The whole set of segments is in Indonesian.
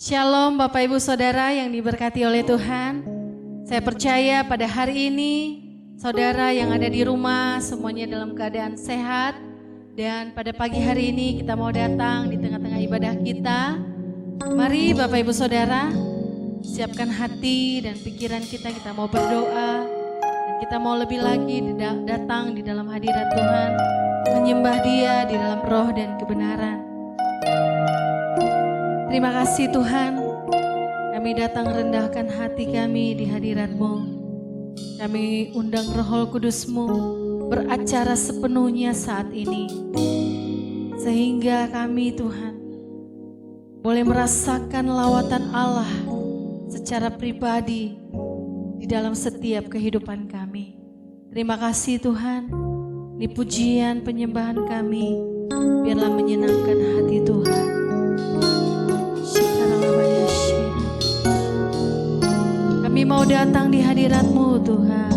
Shalom Bapak Ibu Saudara yang diberkati oleh Tuhan. Saya percaya pada hari ini saudara yang ada di rumah semuanya dalam keadaan sehat. Dan pada pagi hari ini kita mau datang di tengah-tengah ibadah kita. Mari Bapak Ibu Saudara siapkan hati dan pikiran kita mau berdoa. Dan kita mau lebih lagi datang di dalam hadirat Tuhan. Menyembah Dia di dalam roh dan kebenaran. Terima kasih Tuhan, kami datang rendahkan hati kami di hadirat-Mu. Kami undang Roh Kudus-Mu beracara sepenuhnya saat ini. Sehingga kami Tuhan boleh merasakan lawatan Allah secara pribadi di dalam setiap kehidupan kami. Terima kasih Tuhan, ini pujian penyembahan kami, biarlah menyenangkan hati Tuhan. Kami mau datang di hadirat-Mu Tuhan.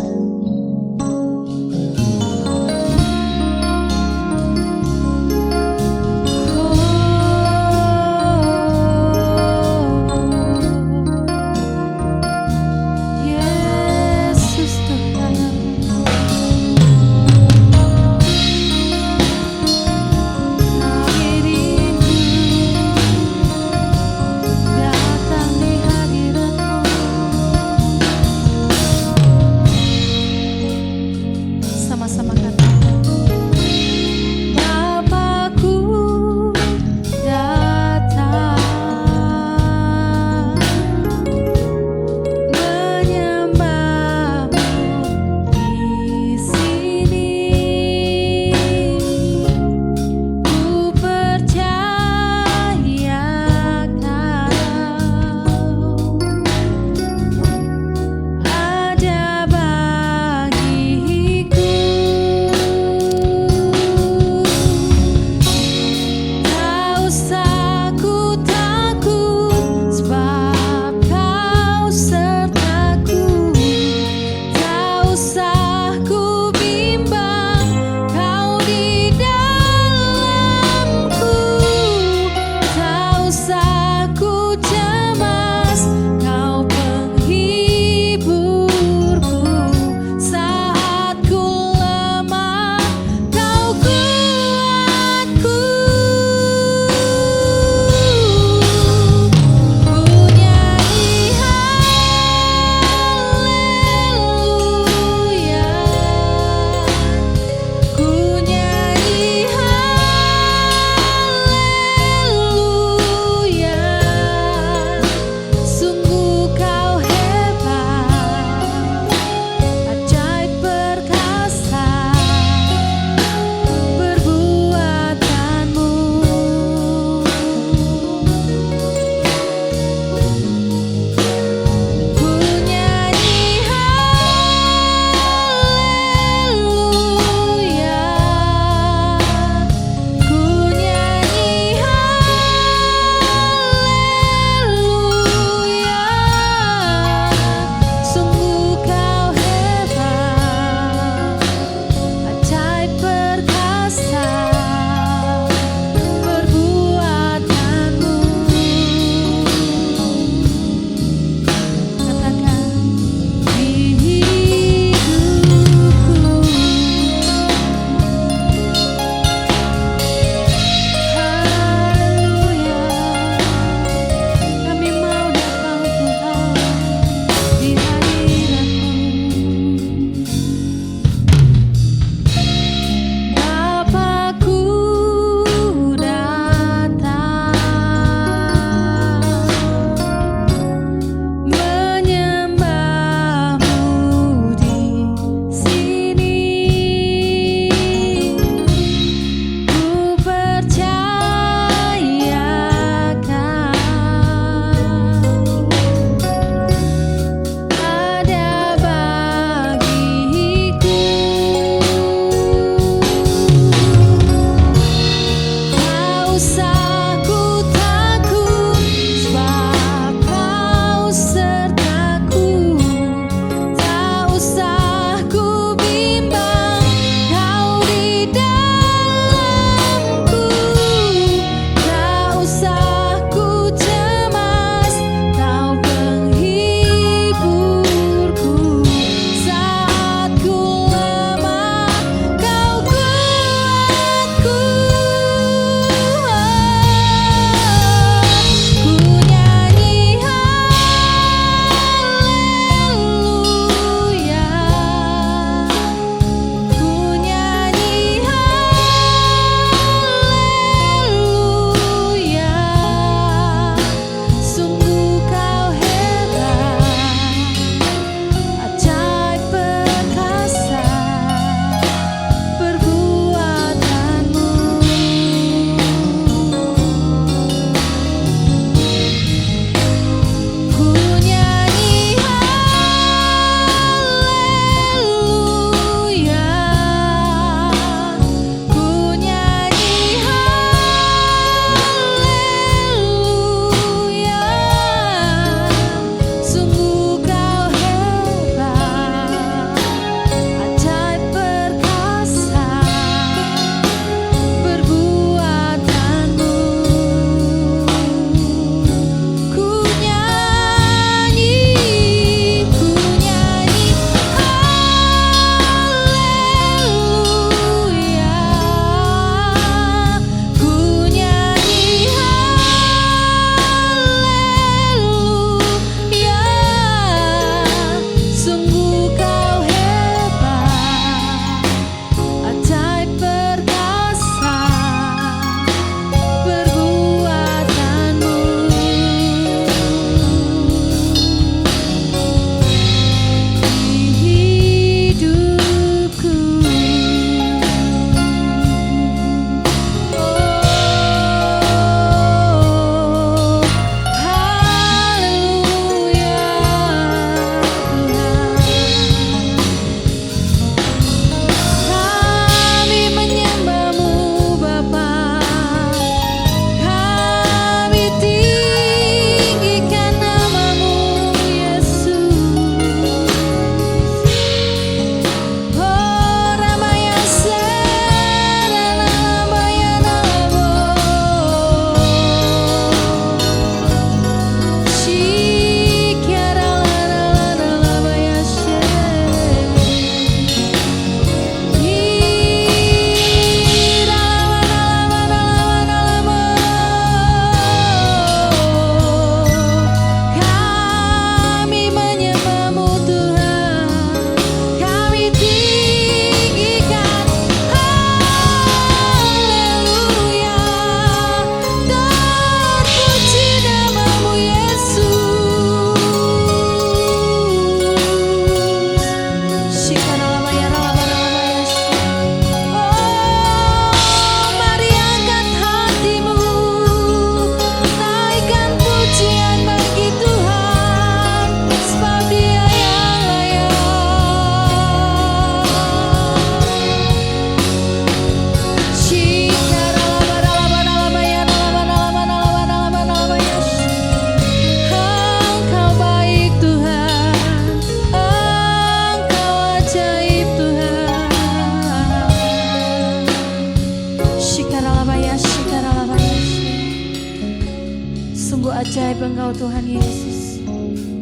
Sungguh ajaib Engkau Tuhan Yesus.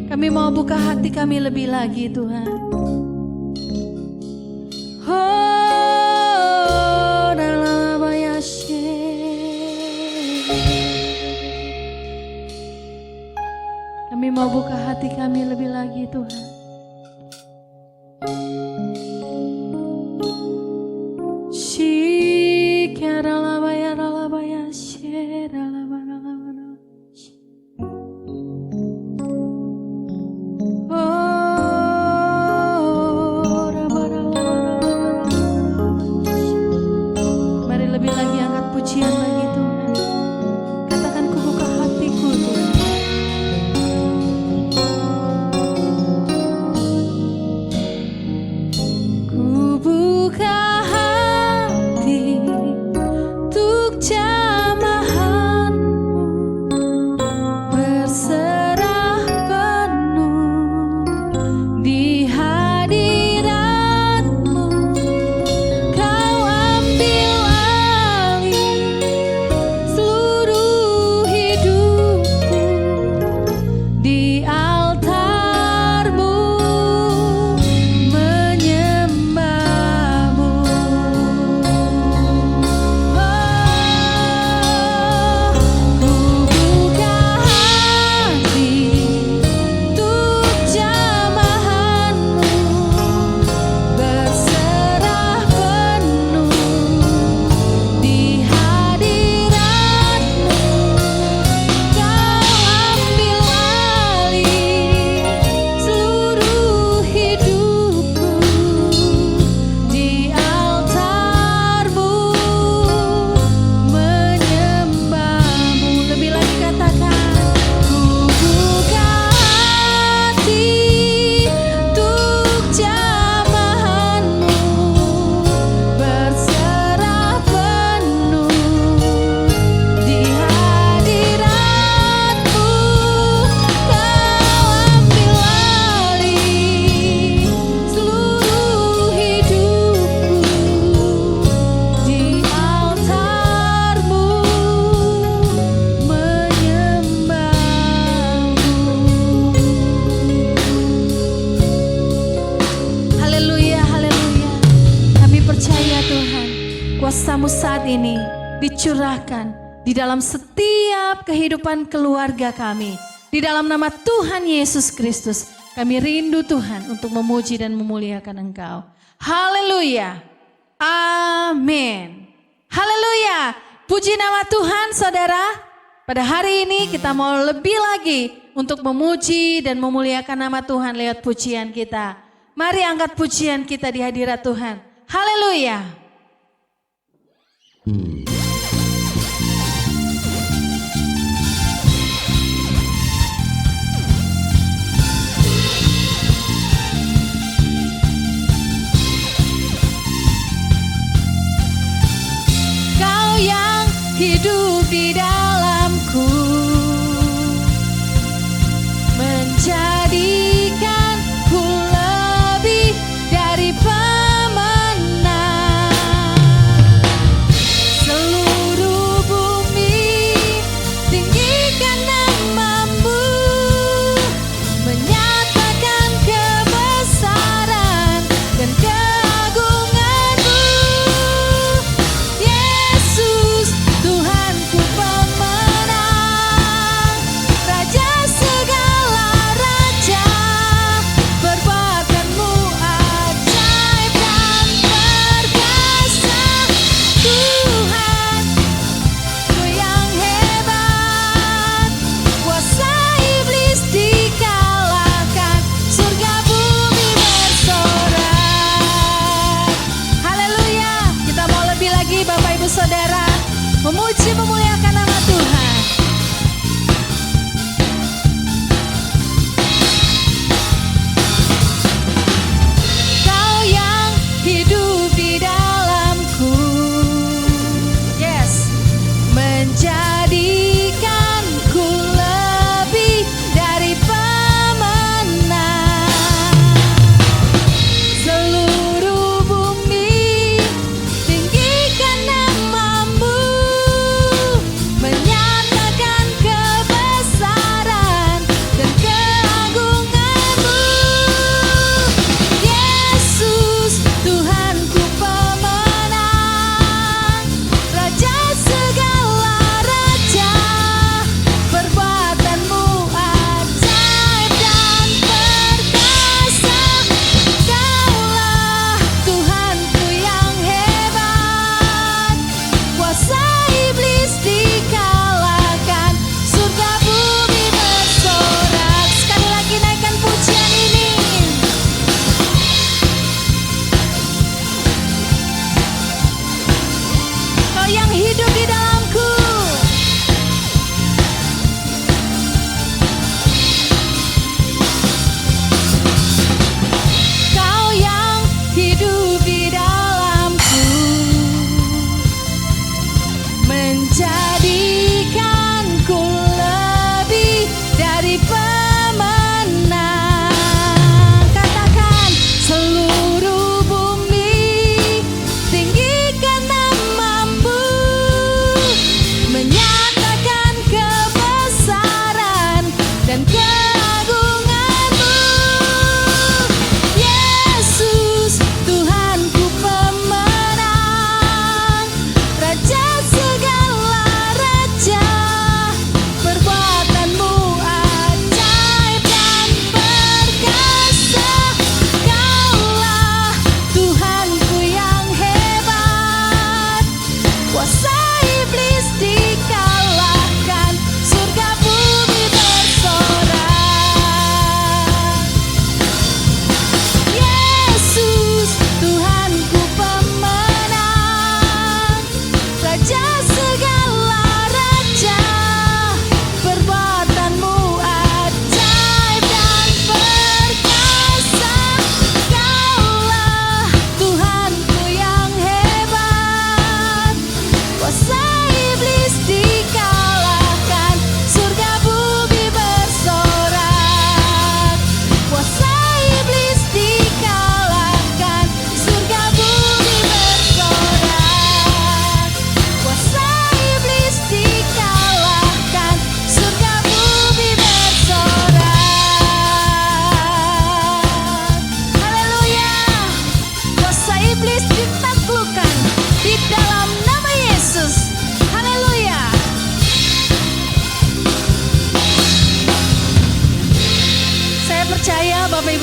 Kami mau buka hati kami lebih lagi Tuhan. Oh, dalam bayasye. Kami mau buka hati kami lebih lagi Tuhan. Mari lebih lagi angkat pujian bagi Tuhan. Katakan ku buka hatiku Tuhan. Ku buka hati untuk jamahan-Mu, berserah penuh di hadirat-Mu. Kau ambil alih seluruh hidupku di altar-Mu, menyembah-Mu. Ku buka hati untuk jamahan-Mu, berserah penuh di hadirat-Mu. Kau ambil alih seluruh hidupku di altar-Mu, menyembah-Mu. Lebih lagi katakan, ku buka hati untuk jamahan-Mu, berserah penuh di hadirat-Mu. Kau ambil alih seluruh hidupku di altar-Mu, menyembah-Mu. Haleluya, haleluya. Kami percaya Tuhan, kuasa-Mu saat ini dicurahkan di dalam setiap kehidupan keluarga kami. Di dalam nama Tuhan Yesus Kristus, kami rindu Tuhan untuk memuji dan memuliakan Engkau. Haleluya. Amin. Haleluya. Puji nama Tuhan saudara. Pada hari ini kita mau lebih lagi untuk memuji dan memuliakan nama Tuhan lewat pujian kita. Mari angkat pujian kita di hadirat Tuhan. Haleluya. Kau yang hidup di dalamku, menjadikanku lebih dari pemenang. Seluruh bumi tinggikan nama-Mu, menyatakan kebesaran dan keagungan-Mu. Yesus Tuhanku pemenang.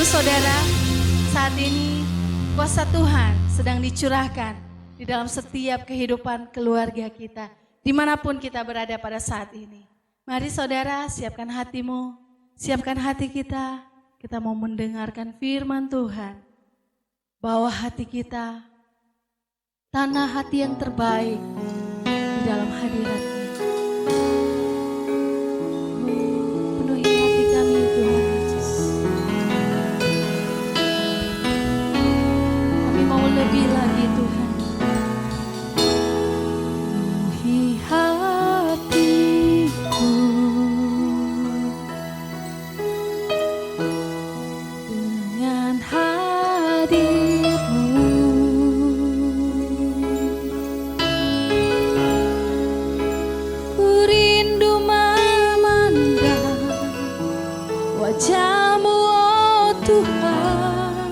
Ibu saudara, saat ini kuasa Tuhan sedang dicurahkan di dalam setiap kehidupan keluarga kita, dimanapun kita berada pada saat ini. Mari saudara, siapkan hatimu, siapkan hati kita mau mendengarkan firman Tuhan. Bawa hati kita, tanah hati yang terbaik di dalam hadirat-Nya. Penuhi hati kami Tuhan Yesus. Kami mau lebih lagi Tuhan. Penuhi hatiku dengan hadir-Mu. Ku rindu memandang wajah-Mu, oh Tuhan,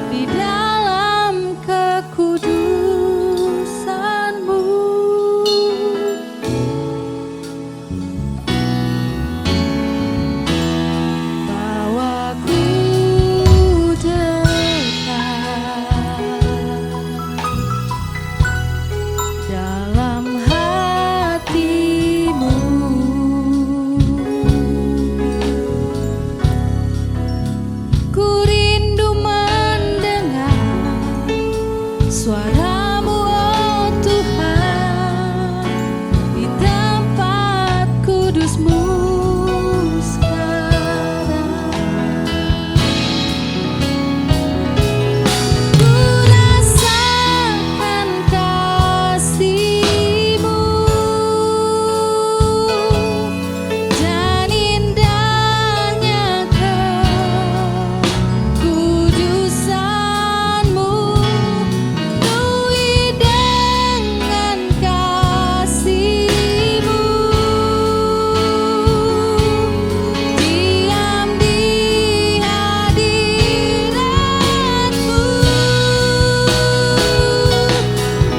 di dalam kekudusan-Mu. Bawa ku dekat dalam hati-Mu. Ku rindu mendengar suara-Mu, oh Tuhan, di tempat kudus-Mu sekarang. Ku rasakan kasih-Mu dan indahnya kekudusan-Mu. Penuhi dengan kasih-Mu, diam di hadirat-Mu.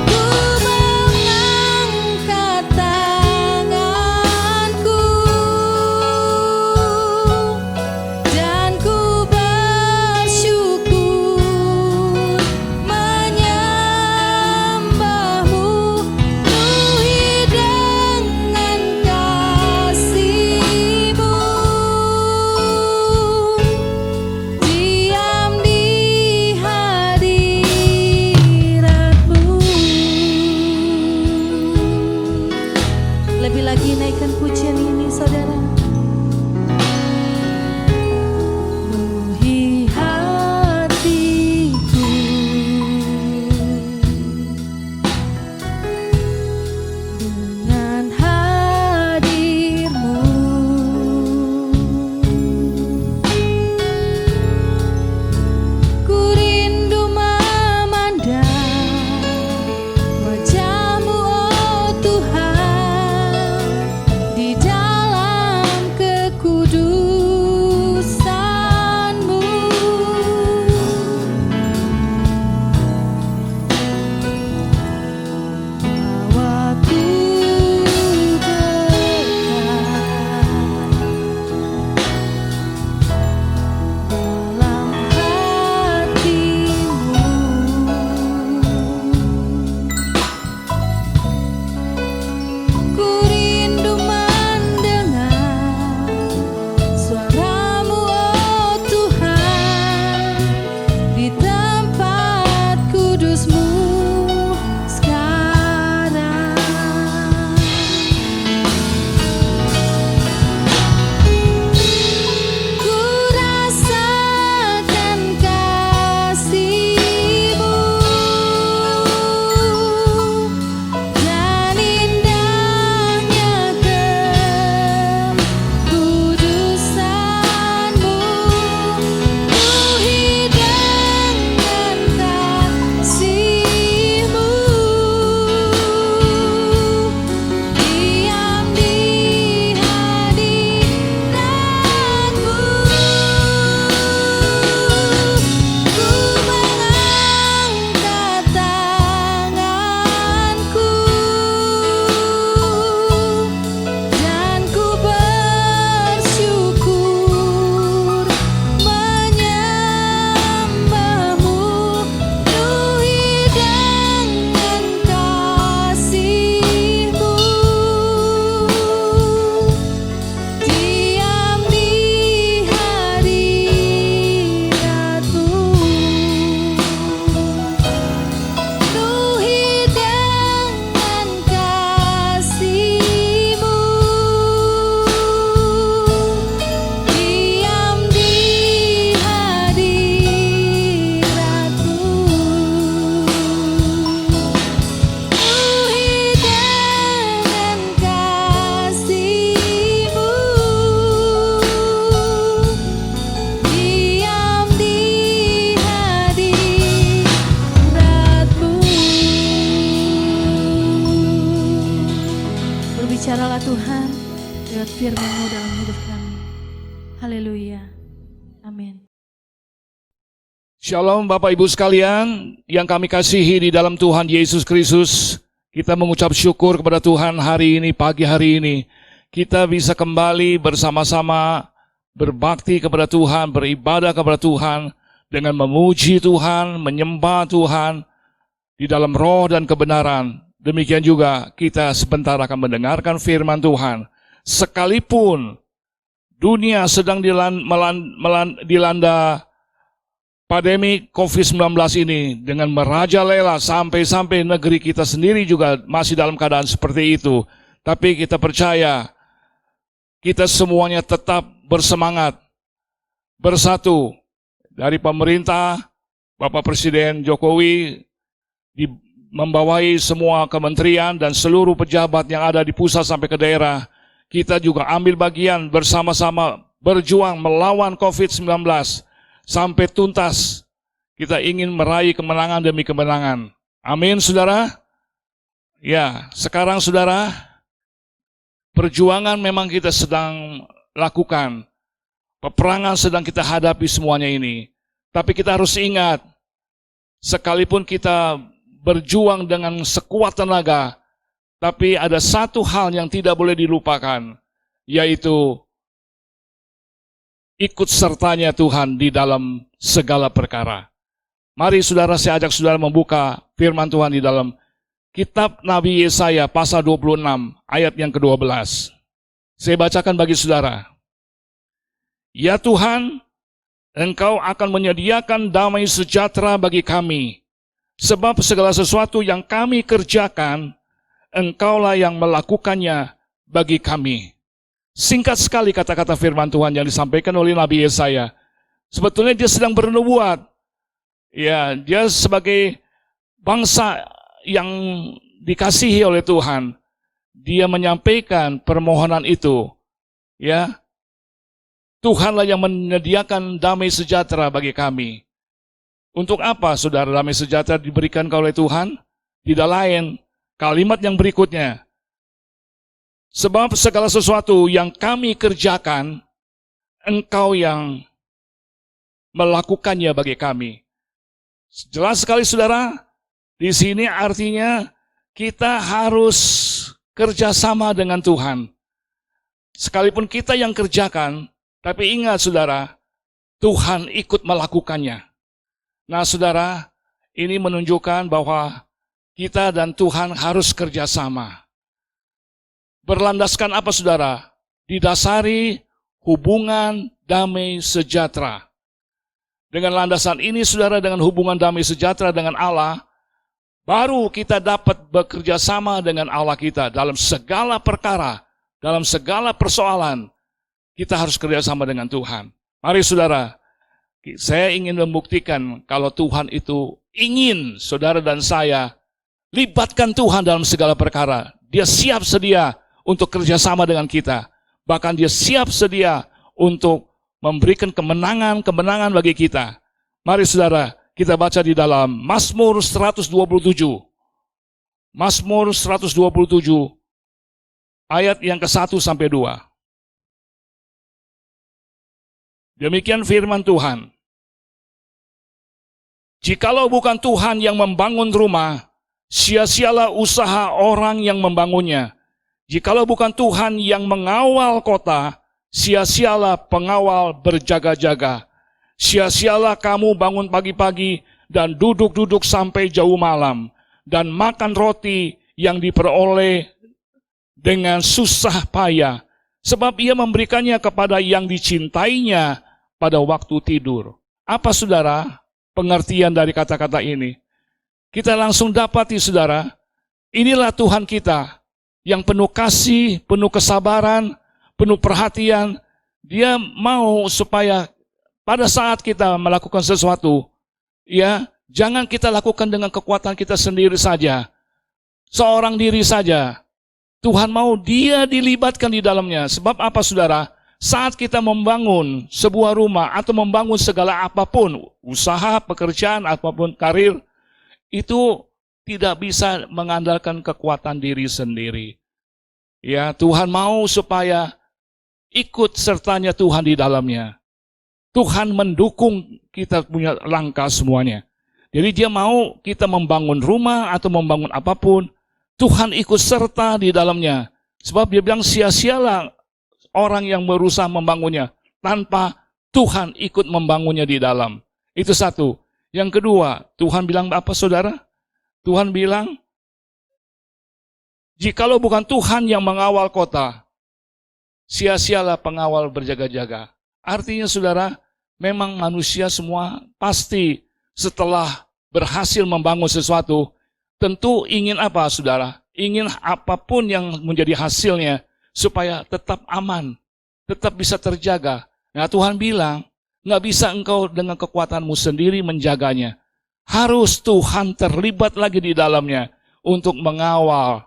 Ku mengangkat tanganku dan ku bersyukur menyembah-Mu. Penuhi dengan kasih-Mu, diam di hadirat-Mu. Lebih lagi naikkan pujian ini saudara. Penuhi hatiku dengan hadir-Mu. Ku rindu memandang wajah-Mu, oh Tuhan, di dalam Tuhan lewat firman-Mu dalam hidup kami. Haleluya. Amin. Shalom Bapak Ibu sekalian yang kami kasihi di dalam Tuhan Yesus Kristus. Kita mengucap syukur kepada Tuhan hari ini, pagi hari ini. Kita bisa kembali bersama-sama berbakti kepada Tuhan, beribadah kepada Tuhan, dengan memuji Tuhan, menyembah Tuhan di dalam roh dan kebenaran. Demikian juga kita sebentar akan mendengarkan firman Tuhan. Sekalipun dunia sedang dilanda pandemi COVID-19 ini dengan merajalela sampai negeri kita sendiri juga masih dalam keadaan seperti itu. Tapi kita percaya kita semuanya tetap bersemangat, bersatu. Dari pemerintah, Bapak Presiden Jokowi membawahi semua kementerian dan seluruh pejabat yang ada di pusat sampai ke daerah. Kita juga ambil bagian bersama-sama berjuang melawan COVID-19 sampai tuntas. Kita ingin meraih kemenangan demi kemenangan. Amin, saudara. Ya, sekarang saudara, perjuangan memang kita sedang lakukan. Peperangan sedang kita hadapi semuanya ini. Tapi kita harus ingat, sekalipun kita berjuang dengan sekuat tenaga, tapi ada satu hal yang tidak boleh dilupakan, yaitu ikut sertanya Tuhan di dalam segala perkara. Mari saudara, saya ajak saudara membuka firman Tuhan di dalam kitab Nabi Yesaya pasal 26 ayat yang ke-12. Saya bacakan bagi saudara. Ya Tuhan, Engkau akan menyediakan damai sejahtera bagi kami. Sebab segala sesuatu yang kami kerjakan, Engkaulah yang melakukannya bagi kami. Singkat sekali kata-kata firman Tuhan yang disampaikan oleh Nabi Yesaya. Sebetulnya dia sedang bernubuat. Ya, dia sebagai bangsa yang dikasihi oleh Tuhan, dia menyampaikan permohonan itu. Ya, Tuhanlah yang menyediakan damai sejahtera bagi kami. Untuk apa saudara damai sejahtera diberikan oleh Tuhan? Tidak lain, kalimat yang berikutnya. Sebab segala sesuatu yang kami kerjakan, Engkau yang melakukannya bagi kami. Jelas sekali saudara, di sini artinya kita harus kerjasama dengan Tuhan. Sekalipun kita yang kerjakan, tapi ingat saudara, Tuhan ikut melakukannya. Nah saudara, ini menunjukkan bahwa kita dan Tuhan harus kerjasama. Berlandaskan apa saudara? Didasari hubungan damai sejahtera. Dengan landasan ini saudara, dengan hubungan damai sejahtera dengan Allah, baru kita dapat bekerja sama dengan Allah kita dalam segala perkara, dalam segala persoalan. Kita harus kerjasama dengan Tuhan. Mari saudara, saya ingin membuktikan kalau Tuhan itu ingin saudara dan saya libatkan Tuhan dalam segala perkara. Dia siap sedia untuk kerjasama dengan kita. Bahkan dia siap sedia untuk memberikan kemenangan bagi kita. Mari saudara, kita baca di dalam Mazmur 127. Mazmur 127 ayat yang ke-1 sampai 2. Demikian firman Tuhan. Jikalau bukan Tuhan yang membangun rumah, sia-sialah usaha orang yang membangunnya. Jikalau bukan Tuhan yang mengawal kota, sia-sialah pengawal berjaga-jaga. Sia-sialah kamu bangun pagi-pagi dan duduk-duduk sampai jauh malam, dan makan roti yang diperoleh dengan susah payah, sebab ia memberikannya kepada yang dicintainya pada waktu tidur. Apa saudara pengertian dari kata-kata ini? Kita langsung dapati saudara, inilah Tuhan kita yang penuh kasih, penuh kesabaran, penuh perhatian. Dia mau supaya pada saat kita melakukan sesuatu, ya, jangan kita lakukan dengan kekuatan kita sendiri saja, seorang diri saja. Tuhan mau dia dilibatkan di dalamnya. Sebab apa saudara? Saat kita membangun sebuah rumah atau membangun segala apapun, usaha, pekerjaan, apapun karir, itu tidak bisa mengandalkan kekuatan diri sendiri. Ya, Tuhan mau supaya ikut sertanya Tuhan di dalamnya. Tuhan mendukung kita punya langkah semuanya. Jadi dia mau kita membangun rumah atau membangun apapun, Tuhan ikut serta di dalamnya. Sebab dia bilang sia-sialah orang yang berusaha membangunnya tanpa Tuhan ikut membangunnya di dalam. Itu satu. Yang kedua, Tuhan bilang apa saudara? Tuhan bilang, jikalau bukan Tuhan yang mengawal kota, sia-sialah pengawal berjaga-jaga. Artinya saudara, memang manusia semua pasti setelah berhasil membangun sesuatu, tentu ingin apa saudara? Ingin apapun yang menjadi hasilnya supaya tetap aman, tetap bisa terjaga. Nah Tuhan bilang, nggak bisa engkau dengan kekuatanmu sendiri menjaganya. Harus Tuhan terlibat lagi di dalamnya untuk mengawal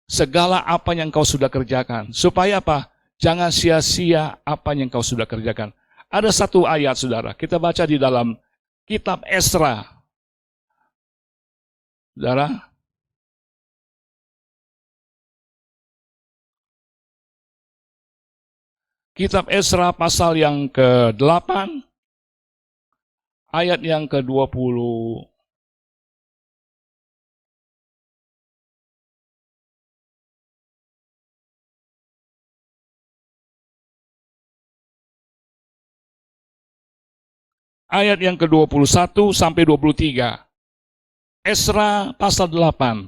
segala apa yang kau sudah kerjakan. Supaya apa? Jangan sia-sia apa yang kau sudah kerjakan. Ada satu ayat saudara, kita baca di dalam kitab Esra. Saudara, kitab Esra pasal yang ke-8, ayat yang ke-20. Ayat yang ke-21 sampai 23. Esra pasal 8.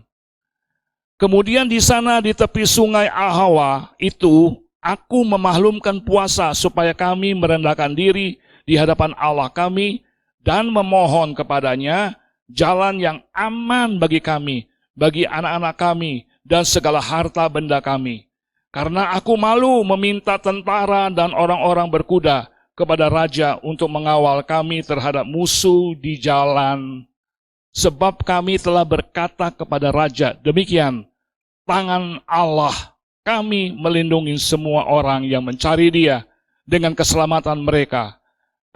Kemudian di sana di tepi sungai Ahawa itu, aku memaklumkan puasa supaya kami merendahkan diri di hadapan Allah kami dan memohon kepadanya jalan yang aman bagi kami, bagi anak-anak kami, dan segala harta benda kami. Karena aku malu meminta tentara dan orang-orang berkuda kepada raja untuk mengawal kami terhadap musuh di jalan. Sebab kami telah berkata kepada raja, demikian, tangan Allah kami melindungi semua orang yang mencari dia dengan keselamatan mereka.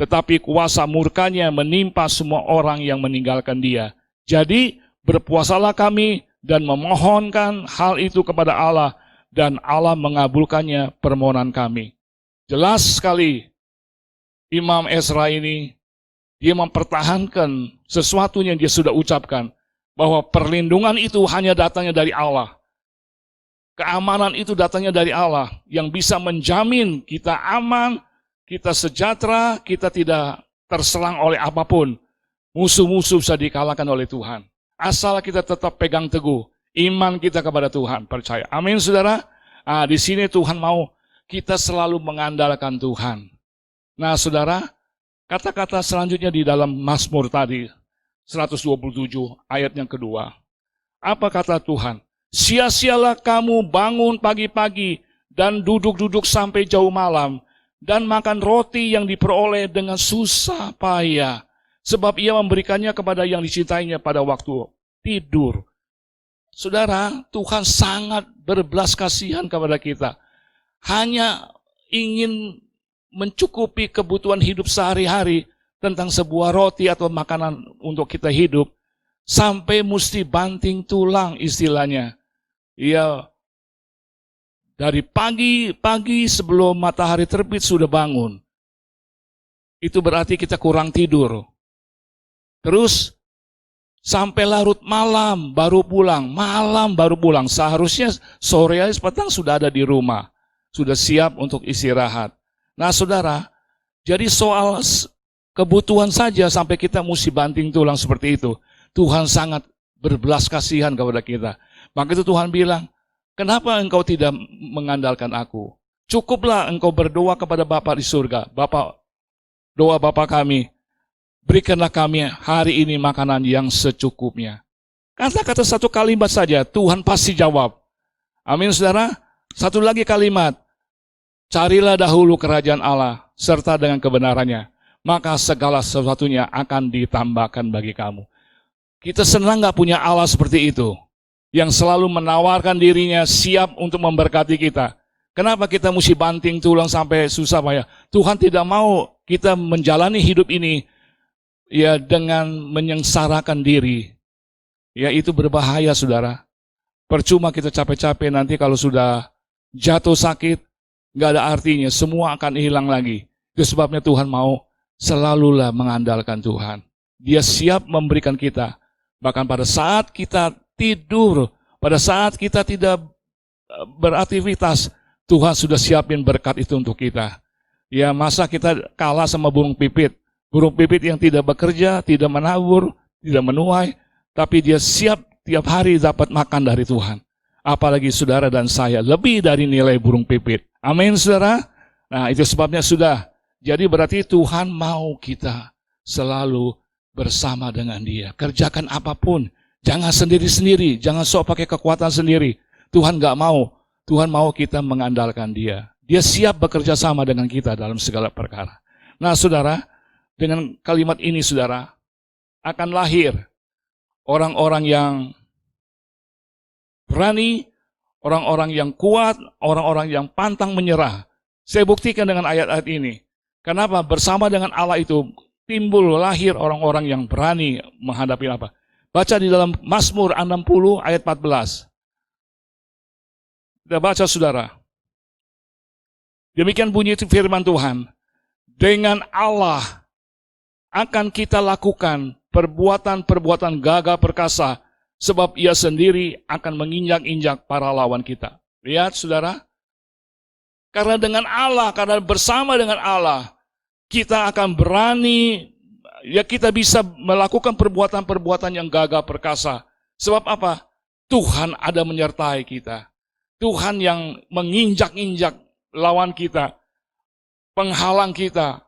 Tetapi kuasa murkanya menimpa semua orang yang meninggalkan dia. Jadi berpuasalah kami dan memohonkan hal itu kepada Allah, dan Allah mengabulkannya permohonan kami. Jelas sekali Imam Esra ini, dia mempertahankan sesuatu yang dia sudah ucapkan, bahwa perlindungan itu hanya datangnya dari Allah. Keamanan itu datangnya dari Allah, yang bisa menjamin kita aman, kita sejahtera, kita tidak terserang oleh apapun. Musuh-musuh bisa dikalahkan oleh Tuhan. Asal kita tetap pegang teguh iman kita kepada Tuhan, percaya. Amin saudara. Di sini Tuhan mau kita selalu mengandalkan Tuhan. Nah saudara, kata-kata selanjutnya di dalam Mazmur tadi, 127 ayat yang kedua. Apa kata Tuhan? Sia-sialah kamu bangun pagi-pagi dan duduk-duduk sampai jauh malam, dan makan roti yang diperoleh dengan susah payah, sebab ia memberikannya kepada yang dicintainya pada waktu tidur. Saudara, Tuhan sangat berbelas kasihan kepada kita. Hanya ingin mencukupi kebutuhan hidup sehari-hari tentang sebuah roti atau makanan untuk kita hidup, sampai mesti banting tulang istilahnya. Ia dari pagi sebelum matahari terbit sudah bangun. Itu berarti kita kurang tidur. Terus sampai larut malam baru pulang. Seharusnya sore hari petang sudah ada di rumah, sudah siap untuk istirahat. Nah saudara, jadi soal kebutuhan saja sampai kita mesti banting tulang seperti itu. Tuhan sangat berbelas kasihan kepada kita. Maka itu Tuhan bilang, kenapa engkau tidak mengandalkan aku? Cukuplah engkau berdoa kepada Bapa di surga. Doa Bapa kami, berikanlah kami hari ini makanan yang secukupnya. Kata-kata satu kalimat saja, Tuhan pasti jawab. Amin saudara. Satu lagi kalimat, carilah dahulu kerajaan Allah serta dengan kebenarannya, maka segala sesuatunya akan ditambahkan bagi kamu. Kita senang gak punya Allah seperti itu, yang selalu menawarkan dirinya siap untuk memberkati kita. Kenapa kita mesti banting tulang sampai susah payah? Tuhan tidak mau kita menjalani hidup ini ya dengan menyengsarakan diri. Ya itu berbahaya saudara. Percuma kita capek-capek, nanti kalau sudah jatuh sakit, nggak ada artinya, semua akan hilang lagi. Itu sebabnya Tuhan mau selalulah mengandalkan Tuhan. Dia siap memberikan kita. Bahkan pada saat kita tidur, pada saat kita tidak beraktivitas, Tuhan sudah siapin berkat itu untuk kita. Ya, masa kita kalah sama burung pipit. Burung pipit yang tidak bekerja, tidak menabur, tidak menuai, tapi dia siap tiap hari dapat makan dari Tuhan. Apalagi saudara dan saya, lebih dari nilai burung pipit. Amin, saudara. Nah, itu sebabnya sudah. Jadi berarti Tuhan mau kita selalu bersama dengan Dia. Kerjakan apapun, jangan sendiri-sendiri, jangan sok pakai kekuatan sendiri. Tuhan gak mau. Tuhan mau kita mengandalkan Dia. Dia siap bekerja sama dengan kita dalam segala perkara. Nah, saudara, dengan kalimat ini, saudara, akan lahir orang-orang yang berani, orang-orang yang kuat, orang-orang yang pantang menyerah. Saya buktikan dengan ayat-ayat ini. Kenapa? Bersama dengan Allah itu timbul, lahir orang-orang yang berani menghadapi apa? Baca di dalam Mazmur 60 ayat 14. Kita baca, saudara. Demikian bunyi firman Tuhan. Dengan Allah akan kita lakukan perbuatan-perbuatan gagah perkasa, sebab Ia sendiri akan menginjak-injak para lawan kita. Lihat, saudara. Karena dengan Allah, karena bersama dengan Allah, kita akan berani, ya kita bisa melakukan perbuatan-perbuatan yang gagah perkasa. Sebab apa? Tuhan ada menyertai kita. Tuhan yang menginjak-injak lawan kita, penghalang kita,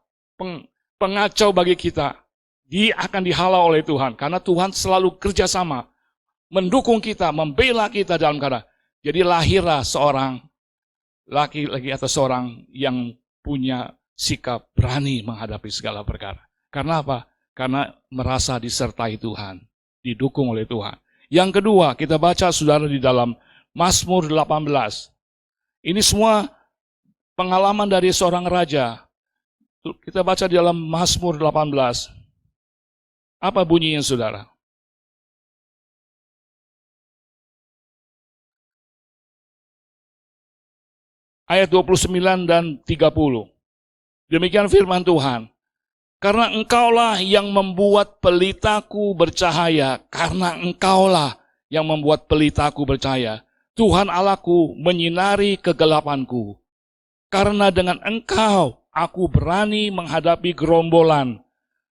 pengacau bagi kita. Dia akan dihalau oleh Tuhan, karena Tuhan selalu kerjasama, mendukung kita, membela kita dalam keadaan. Jadi lahirlah seorang laki-laki atau seorang yang punya sikap berani menghadapi segala perkara. Karena apa? Karena merasa disertai Tuhan, didukung oleh Tuhan. Yang kedua, kita baca, saudara, di dalam Mazmur 18. Ini semua pengalaman dari seorang raja. Kita baca di dalam Mazmur 18. Apa bunyinya, saudara? Ayat 29 dan 30. Demikian firman Tuhan. Karena Engkaulah yang membuat pelitaku bercahaya. Karena Engkaulah yang membuat pelitaku bercahaya. Tuhan Allahku menyinari kegelapanku. Karena dengan Engkau aku berani menghadapi gerombolan.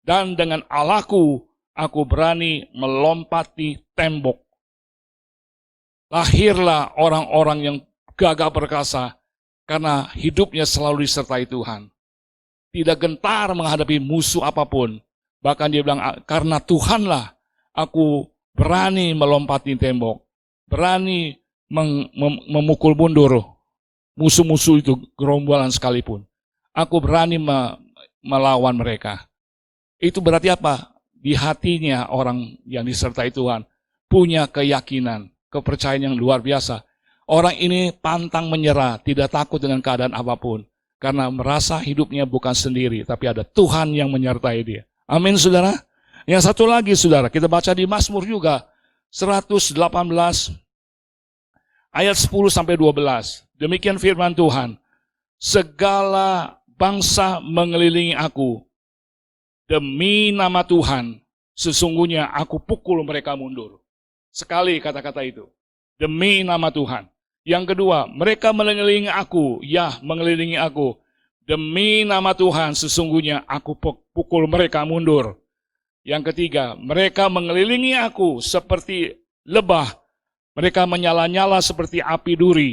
Dan dengan Allahku aku berani melompati tembok. Lahirlah orang-orang yang gagah perkasa. Karena hidupnya selalu disertai Tuhan. Tidak gentar menghadapi musuh apapun. Bahkan dia bilang, karena Tuhanlah aku berani melompati tembok. Berani memukul mundur musuh-musuh itu, gerombolan sekalipun. Aku berani melawan mereka. Itu berarti apa? Di hatinya orang yang disertai Tuhan punya keyakinan, kepercayaan yang luar biasa. Orang ini pantang menyerah, tidak takut dengan keadaan apapun. Karena merasa hidupnya bukan sendiri, tapi ada Tuhan yang menyertai dia. Amin, saudara. Yang satu lagi, saudara, kita baca di Mazmur juga. 118 ayat 10-12. Demikian firman Tuhan. Segala bangsa mengelilingi aku. Demi nama Tuhan, sesungguhnya aku pukul mereka mundur. Sekali kata-kata itu. Demi nama Tuhan. Yang kedua, mereka mengelilingi aku, ya mengelilingi aku. Demi nama Tuhan, sesungguhnya aku pukul mereka mundur. Yang ketiga, mereka mengelilingi aku seperti lebah. Mereka menyala-nyala seperti api duri.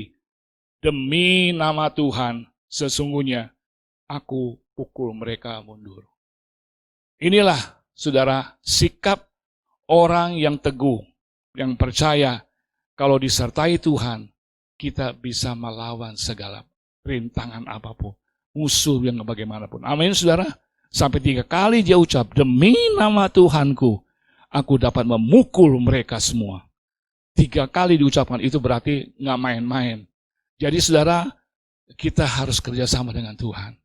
Demi nama Tuhan, sesungguhnya aku pukul mereka mundur. Inilah, saudara, sikap orang yang teguh, yang percaya kalau disertai Tuhan, kita bisa melawan segala rintangan apapun, musuh yang bagaimanapun. Amin, saudara. Sampai 3 kali dia ucap, demi nama Tuhanku, aku dapat memukul mereka semua. 3 kali diucapkan, itu berarti nggak main-main. Jadi saudara, kita harus kerjasama dengan Tuhan.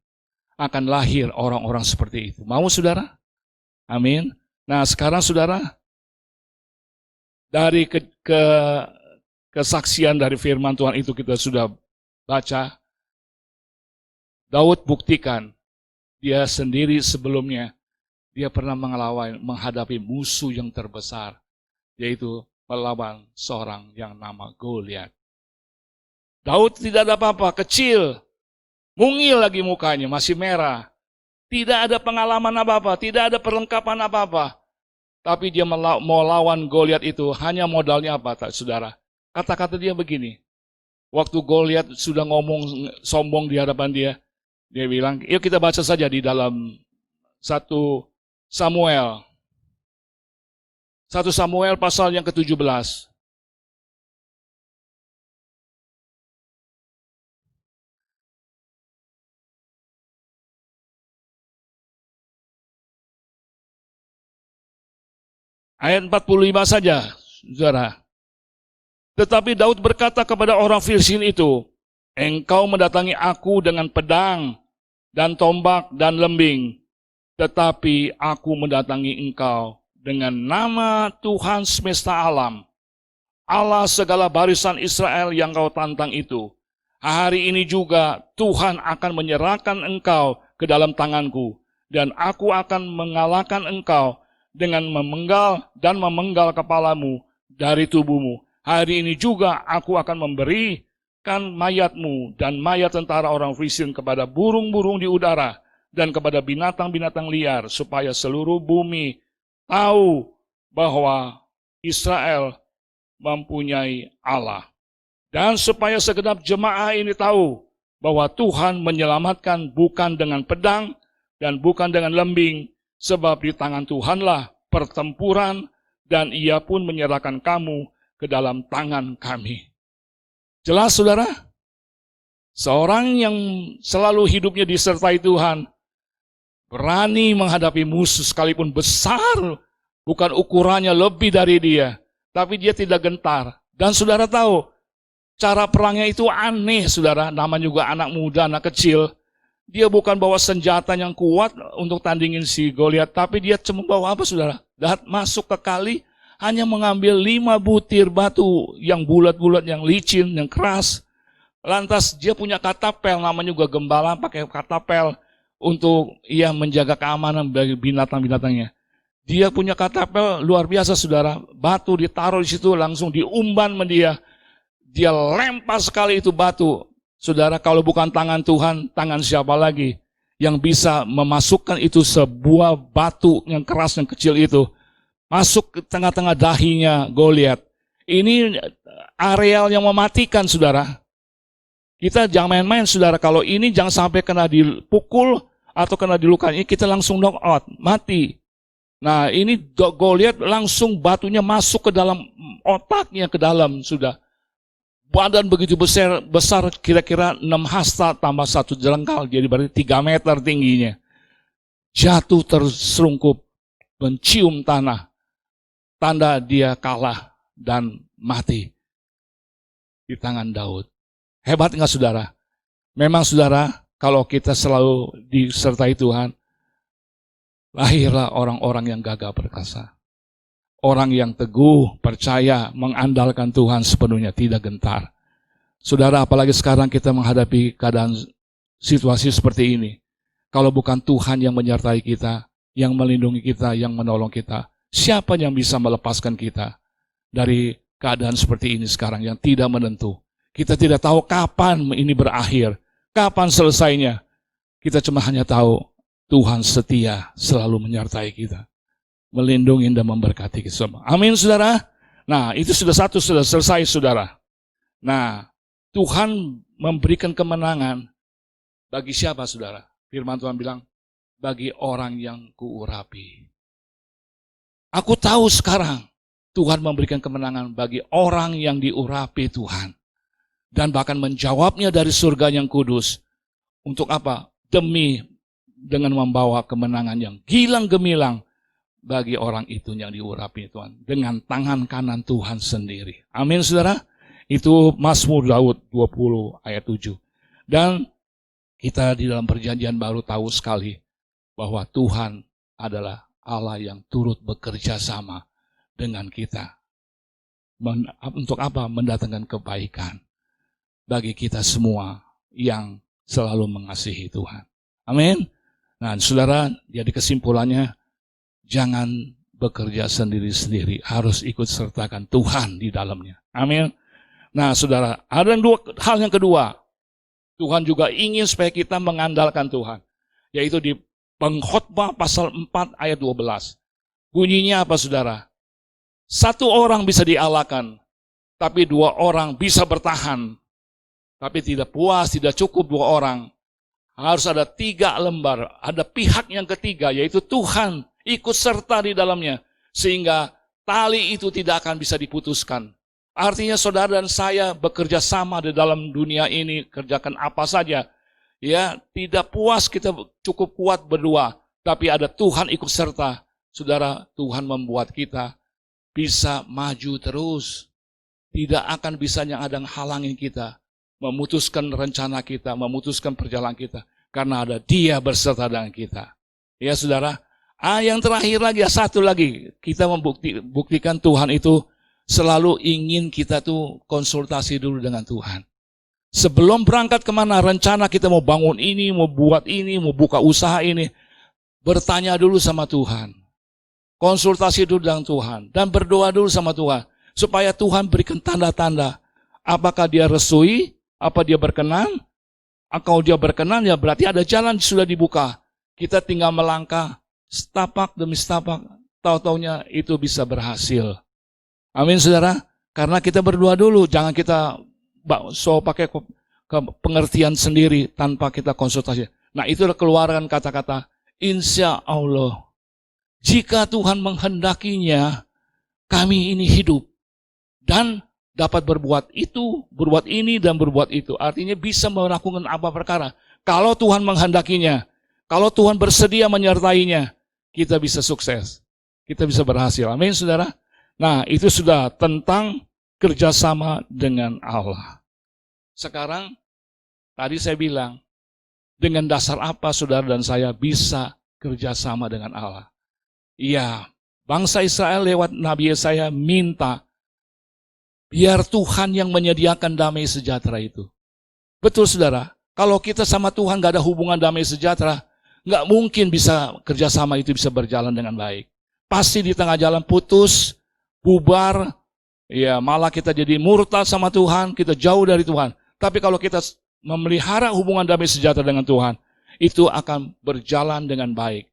Akan lahir orang-orang seperti itu. Mau, saudara? Amin. Nah, sekarang saudara, dari kesaksian dari firman Tuhan itu kita sudah baca. Daud buktikan dia sendiri sebelumnya dia pernah menghadapi musuh yang terbesar, yaitu melawan seorang yang nama Goliat. Daud tidak ada apa-apa, kecil, mungil lagi mukanya, masih merah. Tidak ada pengalaman apa-apa, tidak ada perlengkapan apa-apa. Tapi dia mau lawan Goliat itu hanya modalnya apa, saudara? Kata-kata dia begini. Waktu Goliat sudah ngomong sombong di hadapan dia bilang, yuk kita baca saja di dalam 1 Samuel. 1 Samuel pasal yang ke-17. Ayat 45 saja, saudara. Tetapi Daud berkata kepada orang Filistin itu, engkau mendatangi aku dengan pedang dan tombak dan lembing, tetapi aku mendatangi engkau dengan nama Tuhan semesta alam, Allah segala barisan Israel yang kau tantang itu. Hari ini juga Tuhan akan menyerahkan engkau ke dalam tanganku, dan aku akan mengalahkan engkau dengan memenggal kepalamu dari tubuhmu. Hari ini juga aku akan memberikan mayatmu dan mayat tentara orang Filistin kepada burung-burung di udara dan kepada binatang-binatang liar, supaya seluruh bumi tahu bahwa Israel mempunyai Allah. Dan supaya segenap jemaah ini tahu bahwa Tuhan menyelamatkan bukan dengan pedang dan bukan dengan lembing, sebab di tangan Tuhanlah pertempuran, dan ia pun menyerahkan kamu ke dalam tangan kami. Jelas, saudara? Seorang yang selalu hidupnya disertai Tuhan, berani menghadapi musuh sekalipun besar, bukan ukurannya lebih dari dia, tapi dia tidak gentar. Dan saudara tahu, cara perangnya itu aneh, saudara. Namanya juga anak muda, anak kecil. Dia bukan bawa senjata yang kuat untuk tandingin si Goliat, tapi dia cuma bawa apa, saudara? Masuk ke kali, hanya mengambil 5 butir batu yang bulat-bulat, yang licin, yang keras. Lantas dia punya katapel, namanya juga gembala, pakai katapel untuk ia menjaga keamanan bagi binatang-binatangnya. Dia punya katapel luar biasa, saudara. Batu ditaruh di situ, langsung diumban sama dia. Dia lempar sekali itu batu. Saudara, kalau bukan tangan Tuhan, tangan siapa lagi yang bisa memasukkan itu sebuah batu yang keras, yang kecil itu, masuk ke tengah-tengah dahinya Goliat. Ini areal yang mematikan, saudara. Kita jangan main-main, saudara. Kalau ini jangan sampai kena dipukul atau kena dilukai, kita langsung knock out, mati. Nah, ini Goliat langsung batunya masuk ke dalam otaknya, ke dalam, sudah. Badan begitu besar kira-kira 6 hasta tambah 1 jelengkal, jadi berarti 3 meter tingginya. Jatuh terserungkup, mencium tanah. Tanda dia kalah dan mati di tangan Daud. Hebat enggak, saudara? Memang, saudara, kalau kita selalu disertai Tuhan, lahirlah orang-orang yang gagah perkasa. Orang yang teguh, percaya, mengandalkan Tuhan sepenuhnya, tidak gentar. Saudara, apalagi sekarang kita menghadapi keadaan situasi seperti ini. Kalau bukan Tuhan yang menyertai kita, yang melindungi kita, yang menolong kita, siapa yang bisa melepaskan kita dari keadaan seperti ini sekarang yang tidak menentu? Kita tidak tahu kapan ini berakhir, kapan selesainya. Kita cuma hanya tahu Tuhan setia selalu menyertai kita, melindungi dan memberkati kita semua. Amin, saudara. Nah, itu sudah selesai, saudara. Nah, Tuhan memberikan kemenangan bagi siapa, saudara? Firman Tuhan bilang, bagi orang yang kuurapi. Aku tahu sekarang Tuhan memberikan kemenangan bagi orang yang diurapi Tuhan. Dan bahkan menjawabnya dari surga yang kudus. Untuk apa? Demi dengan membawa kemenangan yang gilang gemilang bagi orang itu yang diurapi Tuhan. Dengan tangan kanan Tuhan sendiri. Amin, saudara. Itu Mazmur Daud 20 ayat 7. Dan kita di dalam perjanjian baru tahu sekali bahwa Tuhan adalah Allah yang turut bekerja sama dengan kita. Untuk apa? Mendatangkan kebaikan bagi kita semua yang selalu mengasihi Tuhan. Amin. Nah, saudara, jadi kesimpulannya, jangan bekerja sendiri-sendiri, harus ikut sertakan Tuhan di dalamnya. Amin. Nah, saudara, ada hal yang kedua. Tuhan juga ingin supaya kita mengandalkan Tuhan, yaitu di Pengkhotbah pasal 4 ayat 12. Bunyinya apa, saudara? Satu orang bisa dialahkan, tapi dua orang bisa bertahan. Tapi tidak puas, tidak cukup dua orang. Harus ada 3 lembar, ada pihak yang ketiga, yaitu Tuhan ikut serta di dalamnya. Sehingga tali itu tidak akan bisa diputuskan. Artinya saudara dan saya bekerja sama di dalam dunia ini, kerjakan apa saja. Ya, tidak puas kita cukup kuat berdua, tapi ada Tuhan ikut serta. Saudara, Tuhan membuat kita bisa maju terus. Tidak akan bisa yang ada halangin kita, memutuskan rencana kita, memutuskan perjalanan kita. Karena ada Dia berserta dengan kita. Ya saudara, yang terakhir lagi, satu lagi. Kita membuktikan Tuhan itu selalu ingin kita tuh konsultasi dulu dengan Tuhan. Sebelum berangkat kemana, rencana kita mau bangun ini, mau buat ini, mau buka usaha ini, bertanya dulu sama Tuhan. Konsultasi dulu dengan Tuhan. Dan berdoa dulu sama Tuhan. Supaya Tuhan berikan tanda-tanda. Apakah Dia restui, apa Dia berkenan. Kalau Dia berkenan, ya berarti ada jalan sudah dibuka. Kita tinggal melangkah, setapak demi setapak, tahu-taunya itu bisa berhasil. Amin saudara. Karena kita berdoa dulu, jangan kita pakai pengertian sendiri tanpa kita konsultasi. Nah, itu keluaran kata-kata insya Allah. Jika Tuhan menghendakinya, kami ini hidup dan dapat berbuat itu, berbuat ini dan berbuat itu. Artinya bisa melakukan apa perkara. Kalau Tuhan menghendakinya, kalau Tuhan bersedia menyertainya, kita bisa sukses. Kita bisa berhasil. Amin saudara. Nah, itu sudah tentang kerjasama dengan Allah. Sekarang, tadi saya bilang, dengan dasar apa saudara dan saya bisa kerjasama dengan Allah? Iya, bangsa Israel lewat Nabi Yesaya minta, biar Tuhan yang menyediakan damai sejahtera itu. Betul saudara, kalau kita sama Tuhan gak ada hubungan damai sejahtera, gak mungkin bisa kerjasama itu bisa berjalan dengan baik. Pasti di tengah jalan putus, bubar, ya malah kita jadi murtad sama Tuhan, kita jauh dari Tuhan. Tapi kalau kita memelihara hubungan damai sejahtera dengan Tuhan, itu akan berjalan dengan baik.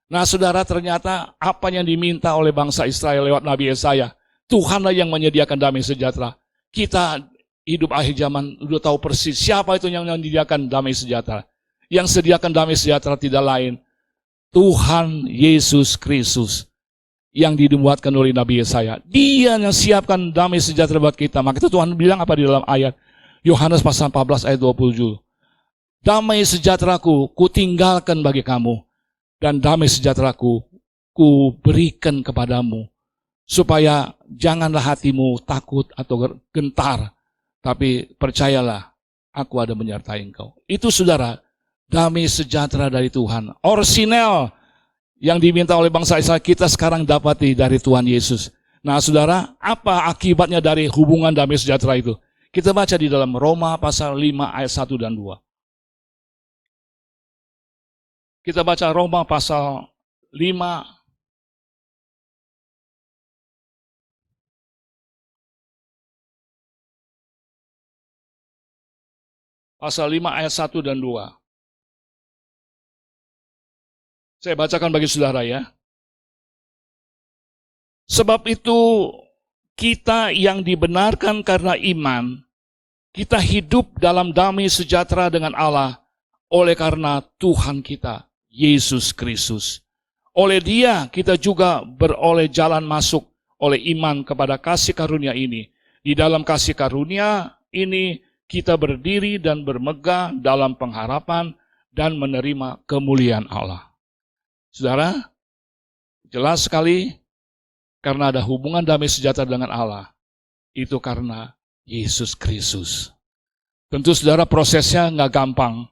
Nah saudara, ternyata apa yang diminta oleh bangsa Israel lewat Nabi Yesaya, Tuhanlah yang menyediakan damai sejahtera. Kita hidup akhir zaman udah tahu persis siapa itu yang menyediakan damai sejahtera. Yang sediakan damai sejahtera tidak lain, Tuhan Yesus Kristus. Yang dibuatkan oleh Nabi Yesaya. Dia yang siapkan damai sejahtera buat kita. Maka itu Tuhan bilang apa di dalam ayat Yohanes pasal 14 ayat 27. Damai sejahteraku ku tinggalkan bagi kamu, dan damai sejahteraku ku berikan kepadamu, supaya janganlah hatimu takut atau gentar, tapi percayalah aku ada menyertai engkau. Itu saudara, damai sejahtera dari Tuhan. Orisinal yang diminta oleh bangsa Israel kita sekarang dapati dari Tuhan Yesus. Nah saudara, apa akibatnya dari hubungan damai sejahtera itu? Kita baca di dalam Roma pasal 5 ayat 1 dan 2. Kita baca Roma pasal 5 ayat 1 dan 2. Saya bacakan bagi saudara ya. Sebab itu kita yang dibenarkan karena iman, kita hidup dalam damai sejahtera dengan Allah oleh karena Tuhan kita, Yesus Kristus. Oleh Dia kita juga beroleh jalan masuk oleh iman kepada kasih karunia ini. Di dalam kasih karunia ini kita berdiri dan bermegah dalam pengharapan dan menerima kemuliaan Allah. Saudara, jelas sekali karena ada hubungan damai sejahtera dengan Allah, itu karena Yesus Kristus. Tentu saudara prosesnya nggak gampang.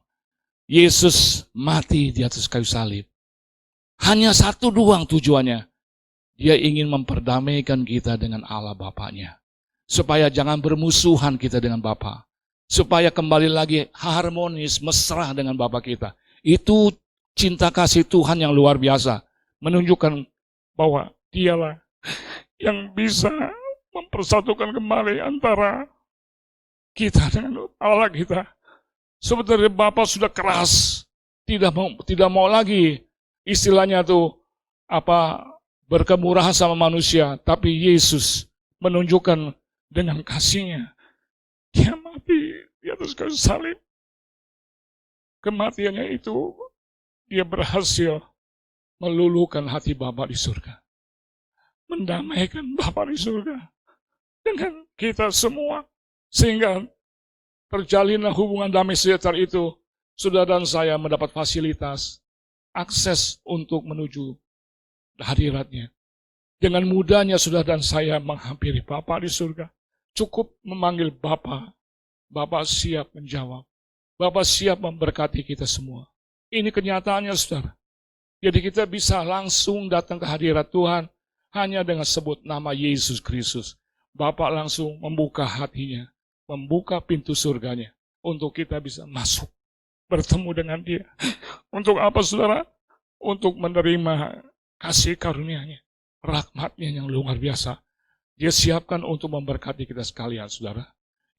Yesus mati di atas kayu salib. Hanya satu doang tujuannya. Dia ingin memperdamaikan kita dengan Allah Bapaknya. supaya jangan bermusuhan kita dengan Bapa, supaya kembali lagi harmonis, mesra dengan Bapa kita. Itu cinta kasih Tuhan yang luar biasa, menunjukkan bahwa Dialah yang bisa mempersatukan kembali antara kita dengan Allah kita. Sebenarnya Bapa sudah keras, tidak mau lagi istilahnya tuh berkemurahan sama manusia, tapi Yesus menunjukkan dengan kasih-Nya. Dia mati di atas kayu salib. Kematiannya itu dia berhasil meluluhkan hati Bapa di surga, mendamaikan Bapa di surga dengan kita semua, sehingga terjalinlah hubungan damai sejahtera itu. Saudara dan saya mendapat fasilitas, akses untuk menuju hadirat-Nya. Dengan mudahnya saudara dan saya menghampiri Bapa di surga. Cukup memanggil Bapa, Bapa siap menjawab. Bapa siap memberkati kita semua. Ini kenyataannya saudara. Jadi kita bisa langsung datang ke hadirat Tuhan hanya dengan sebut nama Yesus Kristus. Bapa langsung membuka hatinya, membuka pintu surganya untuk kita bisa masuk, bertemu dengan Dia. Untuk apa saudara? Untuk menerima kasih karunia-Nya, rahmat-Nya yang luar biasa. Dia siapkan untuk memberkati kita sekalian, saudara.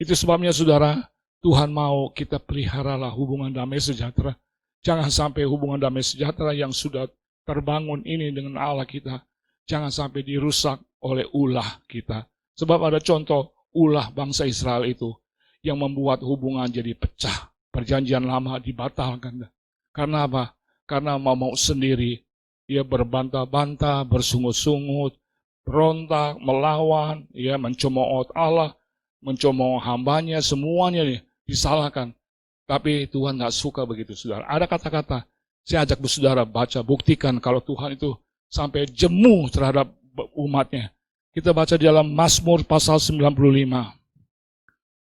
Itu sebabnya, saudara, Tuhan mau kita peliharalah hubungan damai sejahtera. Jangan sampai hubungan damai sejahtera yang sudah terbangun ini dengan Allah kita, jangan sampai dirusak oleh ulah kita. Sebab ada contoh ulah bangsa Israel itu yang membuat hubungan jadi pecah. Perjanjian lama dibatalkan. Karena apa? Karena mau sendiri. Dia berbantah-bantah, bersungut-sungut, berontak, melawan, ya, mencemooh Allah, mencemooh hambanya, semuanya nih disalahkan. Tapi Tuhan gak suka begitu, saudara. Ada kata-kata, saya ajak saudara baca, buktikan kalau Tuhan itu sampai jemu terhadap umatnya. Kita baca di dalam Mazmur pasal 95.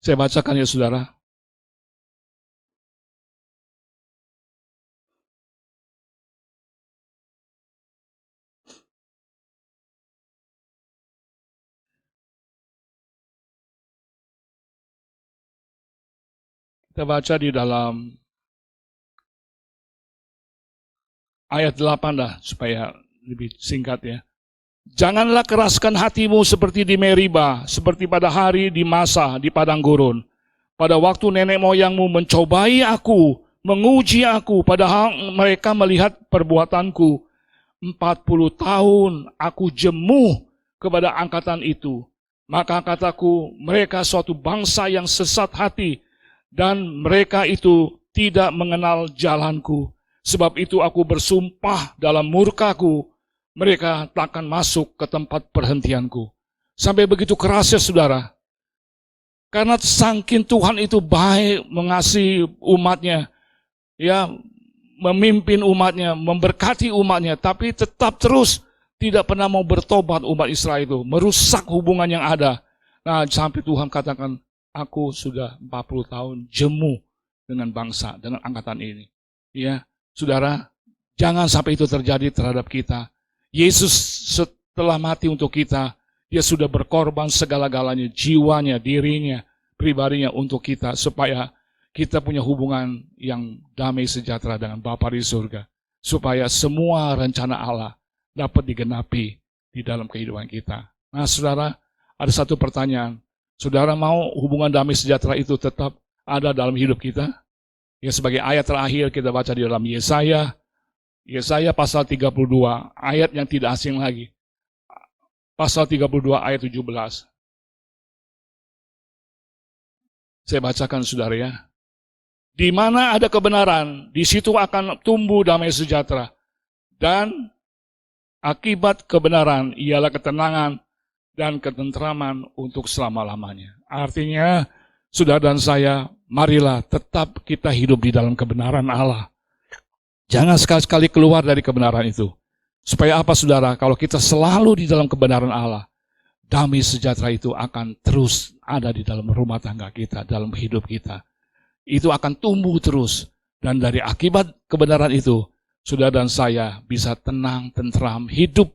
Saya bacakan ya saudara. Kita baca di dalam ayat 8 dah, supaya lebih singkat ya. Janganlah keraskan hatimu seperti di Meriba, seperti pada hari di Masa di padang gurun. Pada waktu nenek moyangmu mencobai aku, menguji aku, padahal mereka melihat perbuatanku. 40 tahun aku jemu kepada angkatan itu. Maka kataku, mereka suatu bangsa yang sesat hati, dan mereka itu tidak mengenal jalanku. Sebab itu aku bersumpah dalam murkaku, mereka takkan masuk ke tempat perhentianku. Sampai begitu kerasnya saudara. Karena saking Tuhan itu baik, mengasihi umatnya, ya, memimpin umatnya, memberkati umatnya, tapi tetap terus tidak pernah mau bertobat umat Israel itu, merusak hubungan yang ada. Nah, sampai Tuhan katakan, aku sudah 40 tahun jemu dengan bangsa, dengan angkatan ini. Ya, saudara, jangan sampai itu terjadi terhadap kita. Yesus setelah mati untuk kita, Dia sudah berkorban segala-galanya, jiwanya, dirinya, pribadinya untuk kita, supaya kita punya hubungan yang damai sejahtera dengan Bapa di surga. Supaya semua rencana Allah dapat digenapi di dalam kehidupan kita. Nah saudara, ada satu pertanyaan. Saudara mau hubungan damai sejahtera itu tetap ada dalam hidup kita? Ya, sebagai ayat terakhir kita baca di dalam Yesaya pasal 32, ayat yang tidak asing lagi. Pasal 32 ayat 17. Saya bacakan saudara ya. Di mana ada kebenaran, di situ akan tumbuh damai sejahtera. Dan akibat kebenaran ialah ketenangan dan ketentraman untuk selama-lamanya. Artinya, saudara dan saya, marilah tetap kita hidup di dalam kebenaran Allah. Jangan sekali-kali keluar dari kebenaran itu. Supaya apa saudara? Kalau kita selalu di dalam kebenaran Allah, damai sejahtera itu akan terus ada di dalam rumah tangga kita, dalam hidup kita. Itu akan tumbuh terus. Dan dari akibat kebenaran itu, saudara dan saya bisa tenang, tentram, hidup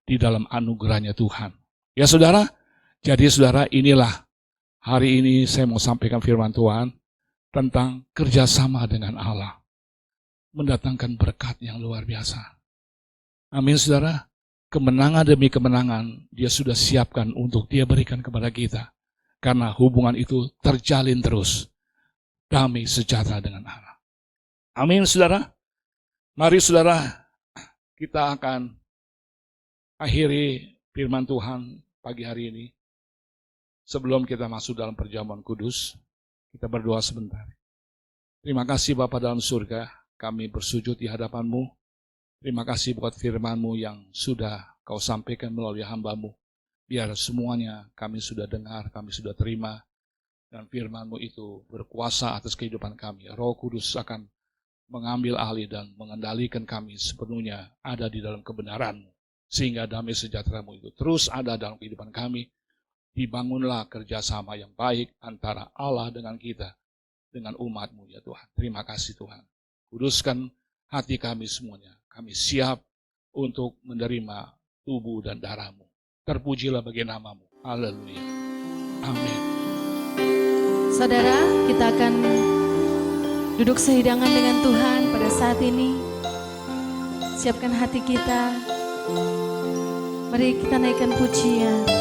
di dalam anugerahnya Tuhan. Ya saudara, Jadi saudara, inilah hari ini saya mau sampaikan firman Tuhan tentang kerjasama dengan Allah. Mendatangkan berkat yang luar biasa. Amin saudara. Kemenangan demi kemenangan dia sudah siapkan untuk dia berikan kepada kita. Karena hubungan itu terjalin terus. Damai sejahtera dengan Allah. Amin saudara. Mari saudara, kita akan akhiri firman Tuhan pagi hari ini. Sebelum kita masuk dalam perjamuan kudus, kita berdoa sebentar. Terima kasih Bapa dalam surga, kami bersujud di hadapan-Mu. Terima kasih buat firman-Mu yang sudah Kau sampaikan melalui hamba-Mu. Biar semuanya kami sudah dengar, kami sudah terima. Dan firman-Mu itu berkuasa atas kehidupan kami. Roh Kudus akan mengambil alih dan mengendalikan kami sepenuhnya ada di dalam kebenaran-Mu. Sehingga damai sejahtera-Mu itu terus ada dalam kehidupan kami. Dibangunlah kerjasama yang baik antara Allah dengan kita, dengan umat-Mu ya Tuhan. Terima kasih Tuhan. Kuduskan hati kami semuanya. Kami siap untuk menerima tubuh dan darah-Mu. Terpujilah bagi nama-Mu. Haleluya. Amin. Saudara, kita akan duduk sehidangan dengan Tuhan pada saat ini. Siapkan hati kita. Mari kita naikkan pujian.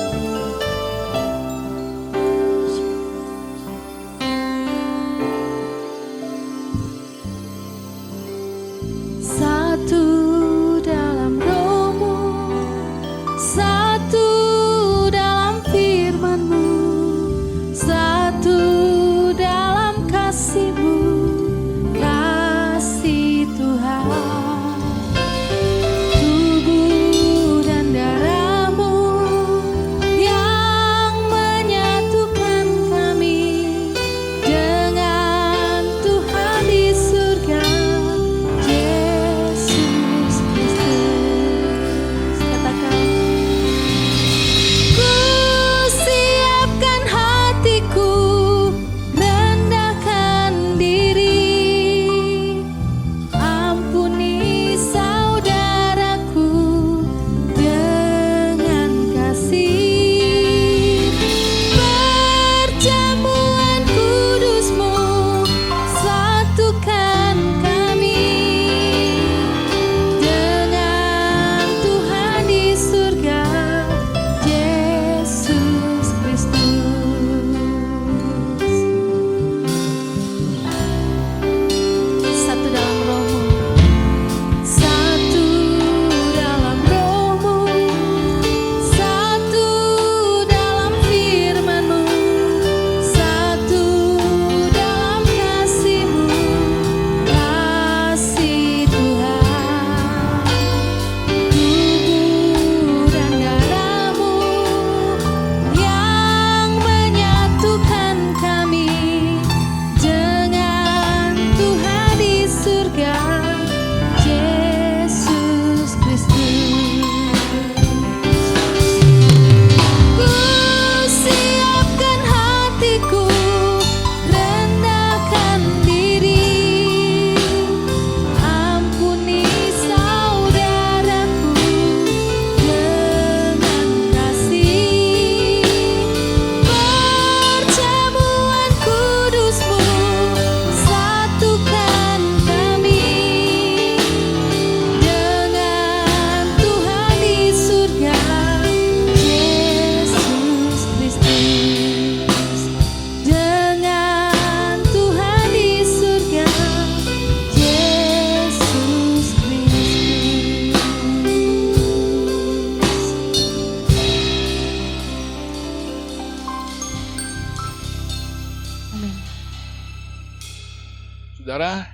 Saudara,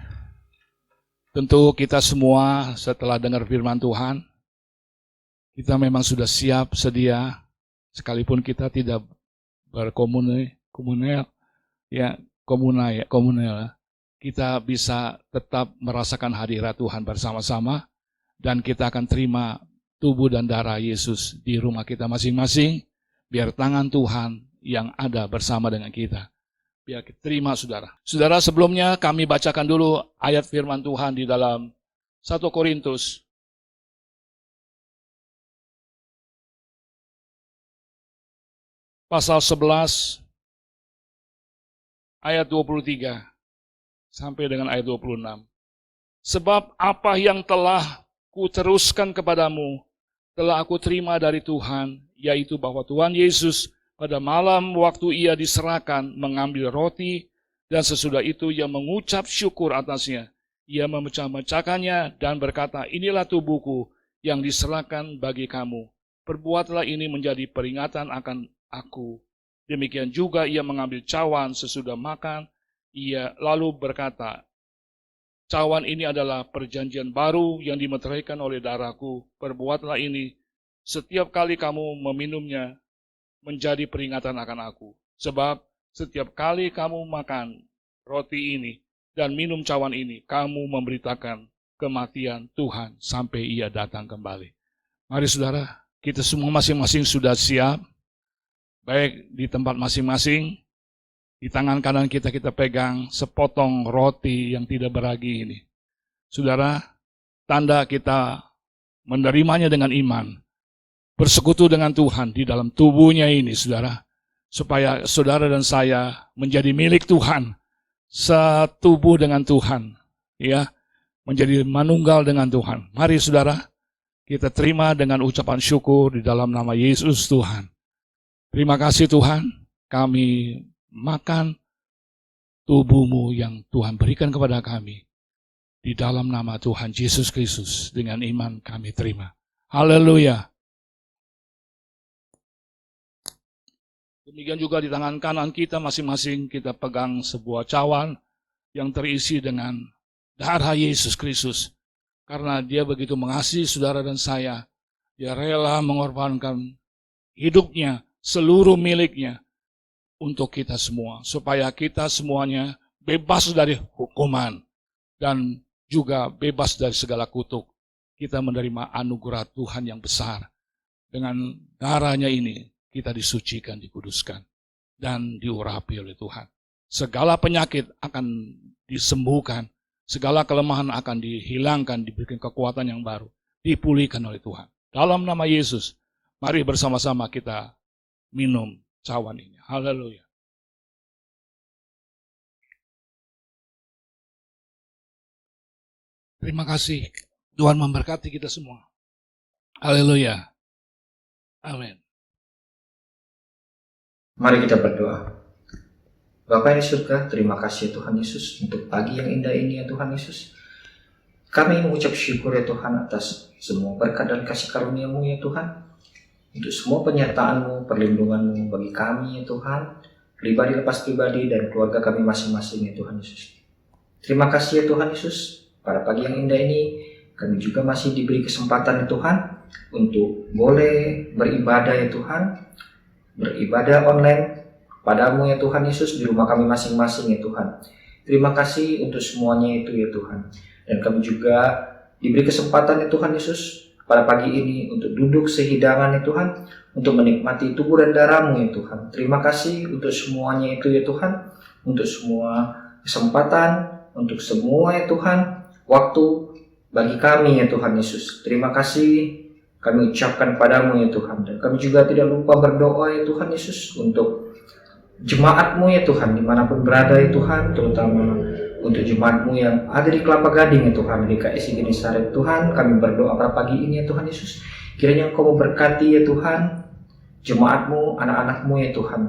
tentu kita semua setelah dengar firman Tuhan, kita memang sudah siap, sedia, sekalipun kita tidak komunal, kita bisa tetap merasakan hadirat Tuhan bersama-sama, dan kita akan terima tubuh dan darah Yesus di rumah kita masing-masing, biar tangan Tuhan yang ada bersama dengan kita. Biar kita terima saudara. Saudara, sebelumnya kami bacakan dulu ayat firman Tuhan di dalam 1 Korintus pasal 11 ayat 23 sampai dengan ayat 26. Sebab apa yang telah kuteruskan kepadamu telah aku terima dari Tuhan, yaitu bahwa Tuhan Yesus pada malam waktu ia diserahkan mengambil roti, dan sesudah itu ia mengucap syukur atasnya. Ia memecah-mecahkannya dan berkata, inilah tubuhku yang diserahkan bagi kamu. Perbuatlah ini menjadi peringatan akan aku. Demikian juga ia mengambil cawan sesudah makan. Ia lalu berkata, cawan ini adalah perjanjian baru yang dimeteraikan oleh darahku. Perbuatlah ini setiap kali kamu meminumnya menjadi peringatan akan aku. Sebab setiap kali kamu makan roti ini dan minum cawan ini, kamu memberitakan kematian Tuhan sampai ia datang kembali. Mari saudara, kita semua masing-masing sudah siap. Baik di tempat masing-masing, di tangan kanan kita pegang sepotong roti yang tidak beragi ini. Saudara, tanda kita menerimanya dengan iman, bersekutu dengan Tuhan di dalam tubuhnya ini, saudara, supaya saudara dan saya menjadi milik Tuhan, setubuh dengan Tuhan, ya, menjadi manunggal dengan Tuhan. Mari saudara, kita terima dengan ucapan syukur di dalam nama Yesus Tuhan. Terima kasih Tuhan, kami makan tubuh-Mu yang Tuhan berikan kepada kami. Di dalam nama Tuhan Yesus Kristus, dengan iman kami terima. Haleluya. Demikian juga di tangan kanan kita masing-masing kita pegang sebuah cawan yang terisi dengan darah Yesus Kristus. Karena Dia begitu mengasihi saudara dan saya, Dia rela mengorbankan hidupnya, seluruh miliknya untuk kita semua. Supaya kita semuanya bebas dari hukuman dan juga bebas dari segala kutuk. Kita menerima anugerah Tuhan yang besar. Dengan darahnya ini, kita disucikan, dikuduskan, dan diurapi oleh Tuhan. Segala penyakit akan disembuhkan, segala kelemahan akan dihilangkan, diberikan kekuatan yang baru, dipulihkan oleh Tuhan. Dalam nama Yesus, mari bersama-sama kita minum cawan ini. Haleluya. Terima kasih. Tuhan memberkati kita semua. Haleluya. Amin. Mari kita berdoa. Bapa di surga, terima kasih Tuhan Yesus untuk pagi yang indah ini ya Tuhan Yesus. Kami mengucap syukur ya Tuhan atas semua berkat dan kasih karunia-Mu ya Tuhan. Untuk semua penyertaan-Mu, perlindungan-Mu bagi kami ya Tuhan. Pribadi lepas pribadi dan keluarga kami masing-masing ya Tuhan Yesus. Terima kasih ya Tuhan Yesus. Pada pagi yang indah ini kami juga masih diberi kesempatan ya Tuhan untuk boleh beribadah ya Tuhan. Beribadah online padamu ya Tuhan Yesus di rumah kami masing-masing ya Tuhan. Terima kasih untuk semuanya itu ya Tuhan. Dan kami juga diberi kesempatan ya Tuhan Yesus pada pagi ini untuk duduk sehidangan ya Tuhan, untuk menikmati tubuh dan darah-Mu ya Tuhan. Terima kasih untuk semuanya itu ya Tuhan, untuk semua kesempatan, untuk semua ya Tuhan, waktu bagi kami ya Tuhan Yesus. Terima kasih kami ucapkan padamu ya Tuhan. Dan kami juga tidak lupa berdoa ya Tuhan Yesus untuk jemaat-Mu ya Tuhan, dimanapun berada ya Tuhan, terutama untuk jemaat-Mu yang ada di Kelapa Gading ya Tuhan, di KSI Genesaret Tuhan. Kami berdoa pada pagi ini ya Tuhan Yesus, kiranya Engkau memberkati ya Tuhan jemaat-Mu, anak-anak-Mu ya Tuhan.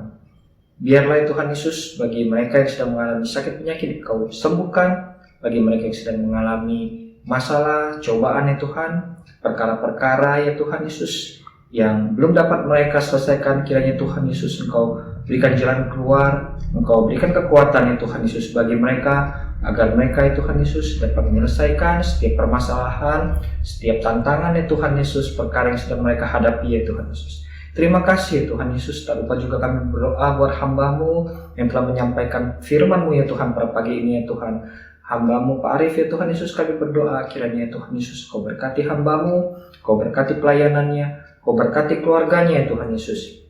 Biarlah ya Tuhan Yesus, bagi mereka yang sedang mengalami sakit penyakit Engkau sembuhkan, bagi mereka yang sedang mengalami masalah, cobaan ya Tuhan, perkara-perkara ya Tuhan Yesus yang belum dapat mereka selesaikan, kiranya Tuhan Yesus Engkau berikan jalan keluar, Engkau berikan kekuatan ya Tuhan Yesus bagi mereka, agar mereka ya Tuhan Yesus dapat menyelesaikan setiap permasalahan, setiap tantangan ya Tuhan Yesus, perkara yang sedang mereka hadapi ya Tuhan Yesus. Terima kasih ya Tuhan Yesus. Tak lupa juga kami berdoa buat hamba-Mu yang telah menyampaikan firman-Mu ya Tuhan pada pagi ini ya Tuhan. Hamba-Mu Pak Arif ya Tuhan Yesus, kami berdoa kiranya ya Tuhan Yesus Kau berkati hamba-Mu, Kau berkati pelayanannya, Kau berkati keluarganya ya Tuhan Yesus.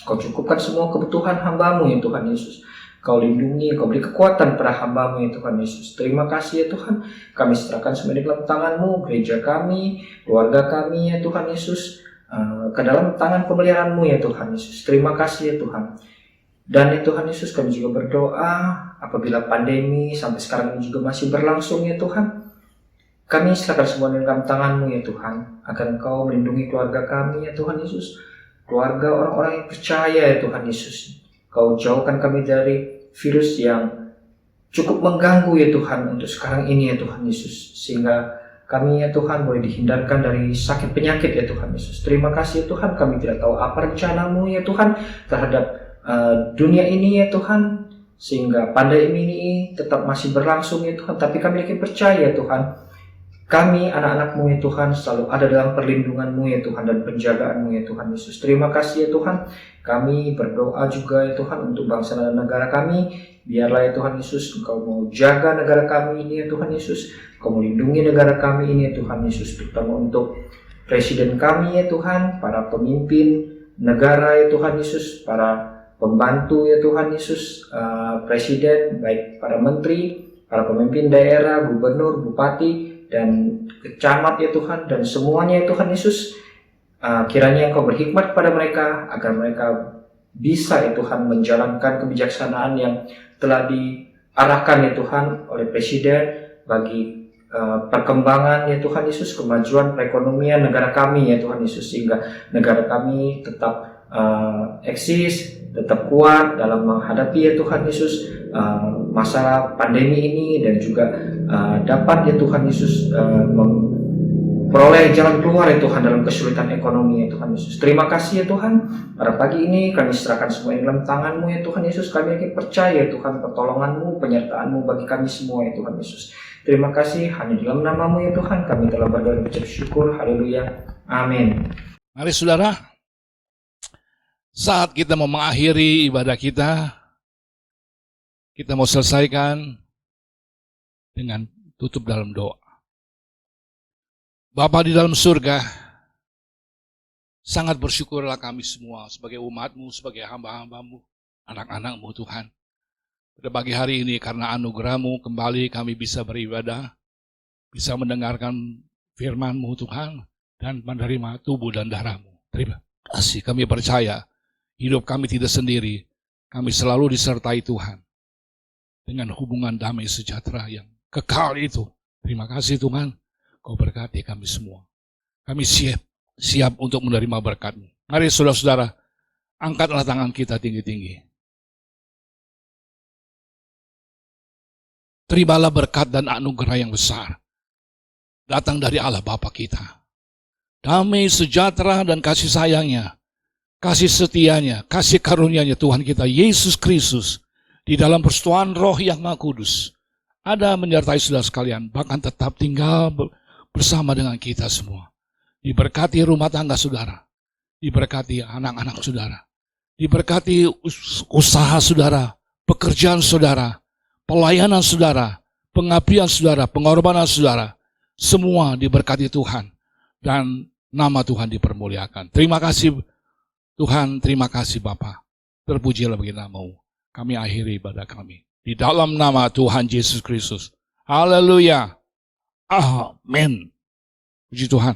Kau cukupkan semua kebutuhan hamba-Mu ya Tuhan Yesus. Kau lindungi, Kau beri kekuatan pada hamba-Mu ya Tuhan Yesus. Terima kasih ya Tuhan. Kami serahkan semua di dalam tangan-Mu, gereja kami, keluarga kami ya Tuhan Yesus. ke dalam tangan pemeliharaan-Mu ya Tuhan Yesus. Terima kasih ya Tuhan. Dan ya Tuhan Yesus, kami juga berdoa apabila pandemi sampai sekarang ini juga masih berlangsung ya Tuhan. Kami serahkan semua dalam tangan-Mu ya Tuhan, agar Engkau melindungi keluarga kami ya Tuhan Yesus. Keluarga orang-orang yang percaya ya Tuhan Yesus. Kau jauhkan kami dari virus yang cukup mengganggu ya Tuhan untuk sekarang ini ya Tuhan Yesus. Sehingga kami ya Tuhan boleh dihindarkan dari sakit penyakit ya Tuhan Yesus. Terima kasih ya Tuhan, kami tidak tahu apa rencana-Mu ya Tuhan terhadap dunia ini ya Tuhan. Sehingga pandemi ini tetap masih berlangsung ya Tuhan. Tapi kami yakin percaya ya Tuhan, kami anak-anak-Mu ya Tuhan selalu ada dalam perlindungan-Mu ya Tuhan dan penjagaan-Mu ya Tuhan Yesus. Terima kasih ya Tuhan. Kami berdoa juga ya Tuhan untuk bangsa dan negara kami. Biarlah ya Tuhan Yesus, Engkau mau jaga negara kami ini ya Tuhan Yesus. Engkau melindungi negara kami ini ya Tuhan Yesus. Terutama untuk presiden kami ya Tuhan, para pemimpin negara ya Tuhan Yesus, para pembantu ya Tuhan Yesus, presiden, baik para menteri, para pemimpin daerah, gubernur, bupati, dan kecamat ya Tuhan, dan semuanya ya Tuhan Yesus. Kiranya Engkau berhikmat kepada mereka, agar mereka bisa ya Tuhan menjalankan kebijaksanaan yang telah diarahkan ya Tuhan oleh Presiden bagi perkembangan ya Tuhan Yesus, kemajuan perekonomian negara kami ya Tuhan Yesus, sehingga negara kami tetap eksis, tetap kuat dalam menghadapi ya Tuhan Yesus masalah pandemi ini, dan juga dapat ya Tuhan Yesus memperoleh jalan keluar ya Tuhan dalam kesulitan ekonomi ya Tuhan Yesus. Terima kasih ya Tuhan. Pada pagi ini kami serahkan semua dalam tangan-Mu ya Tuhan Yesus. Kami yakin percaya Tuhan pertolongan-Mu, penyertaan-Mu bagi kami semua ya Tuhan Yesus. Terima kasih, hanya dalam nama-Mu ya Tuhan kami telah berdoa dan ucap syukur. Haleluya. Amin. Mari saudara, saat kita mau mengakhiri ibadah kita mau selesaikan dengan tutup dalam doa. Bapa di dalam surga, sangat bersyukurlah kami semua sebagai umat-Mu, sebagai hamba-hamba-Mu, anak-anak-Mu Tuhan. Pada pagi hari ini karena anugerah-Mu kembali kami bisa beribadah, bisa mendengarkan firman-Mu Tuhan, dan menerima tubuh dan darah-Mu. Terima kasih, kami percaya hidup kami tidak sendiri, kami selalu disertai Tuhan dengan hubungan damai sejahtera yang kekal itu. Terima kasih Tuhan, Kau berkati kami semua. Kami siap untuk menerima berkat-Mu. Mari saudara-saudara, angkatlah tangan kita tinggi-tinggi. Terimalah berkat dan anugerah yang besar datang dari Allah Bapa kita. Damai sejahtera dan kasih sayangnya, kasih setianya, kasih karunia-Nya Tuhan kita Yesus Kristus di dalam persekutuan Roh yang Maha Kudus ada menyertai saudara sekalian, bahkan tetap tinggal bersama dengan kita semua. Diberkati rumah tangga saudara, diberkati anak-anak saudara, diberkati usaha saudara, pekerjaan saudara, pelayanan saudara, pengabdian saudara, pengorbanan saudara, semua diberkati Tuhan dan nama Tuhan dipermuliakan. Terima kasih Tuhan, terima kasih Bapa. Terpujilah bagi nama-Mu. Kami akhiri ibadah kami di dalam nama Tuhan Yesus Kristus. Haleluya. Amin. Puji Tuhan.